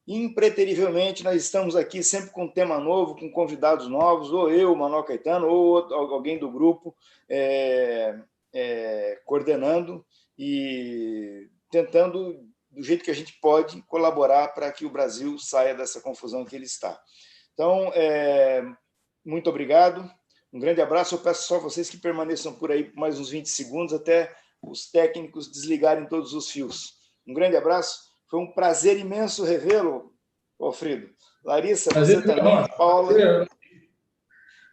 impreterivelmente, nós estamos aqui sempre com um tema novo, com convidados novos, ou eu, Manuel Caetano, ou alguém do grupo coordenando e tentando, do jeito que a gente pode, colaborar para que o Brasil saia dessa confusão que ele está. Então, muito obrigado. Um grande abraço. Eu peço só a vocês que permaneçam por aí por mais uns 20 segundos até os técnicos desligarem todos os fios. Um grande abraço. Foi um prazer imenso revê-lo, Alfredo. Larissa, você também, Paula.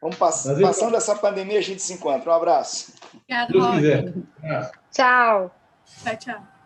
Vamos passando essa pandemia, a gente se encontra. Um abraço. Obrigada, Se Deus quiser. Tchau. Tchau, tchau.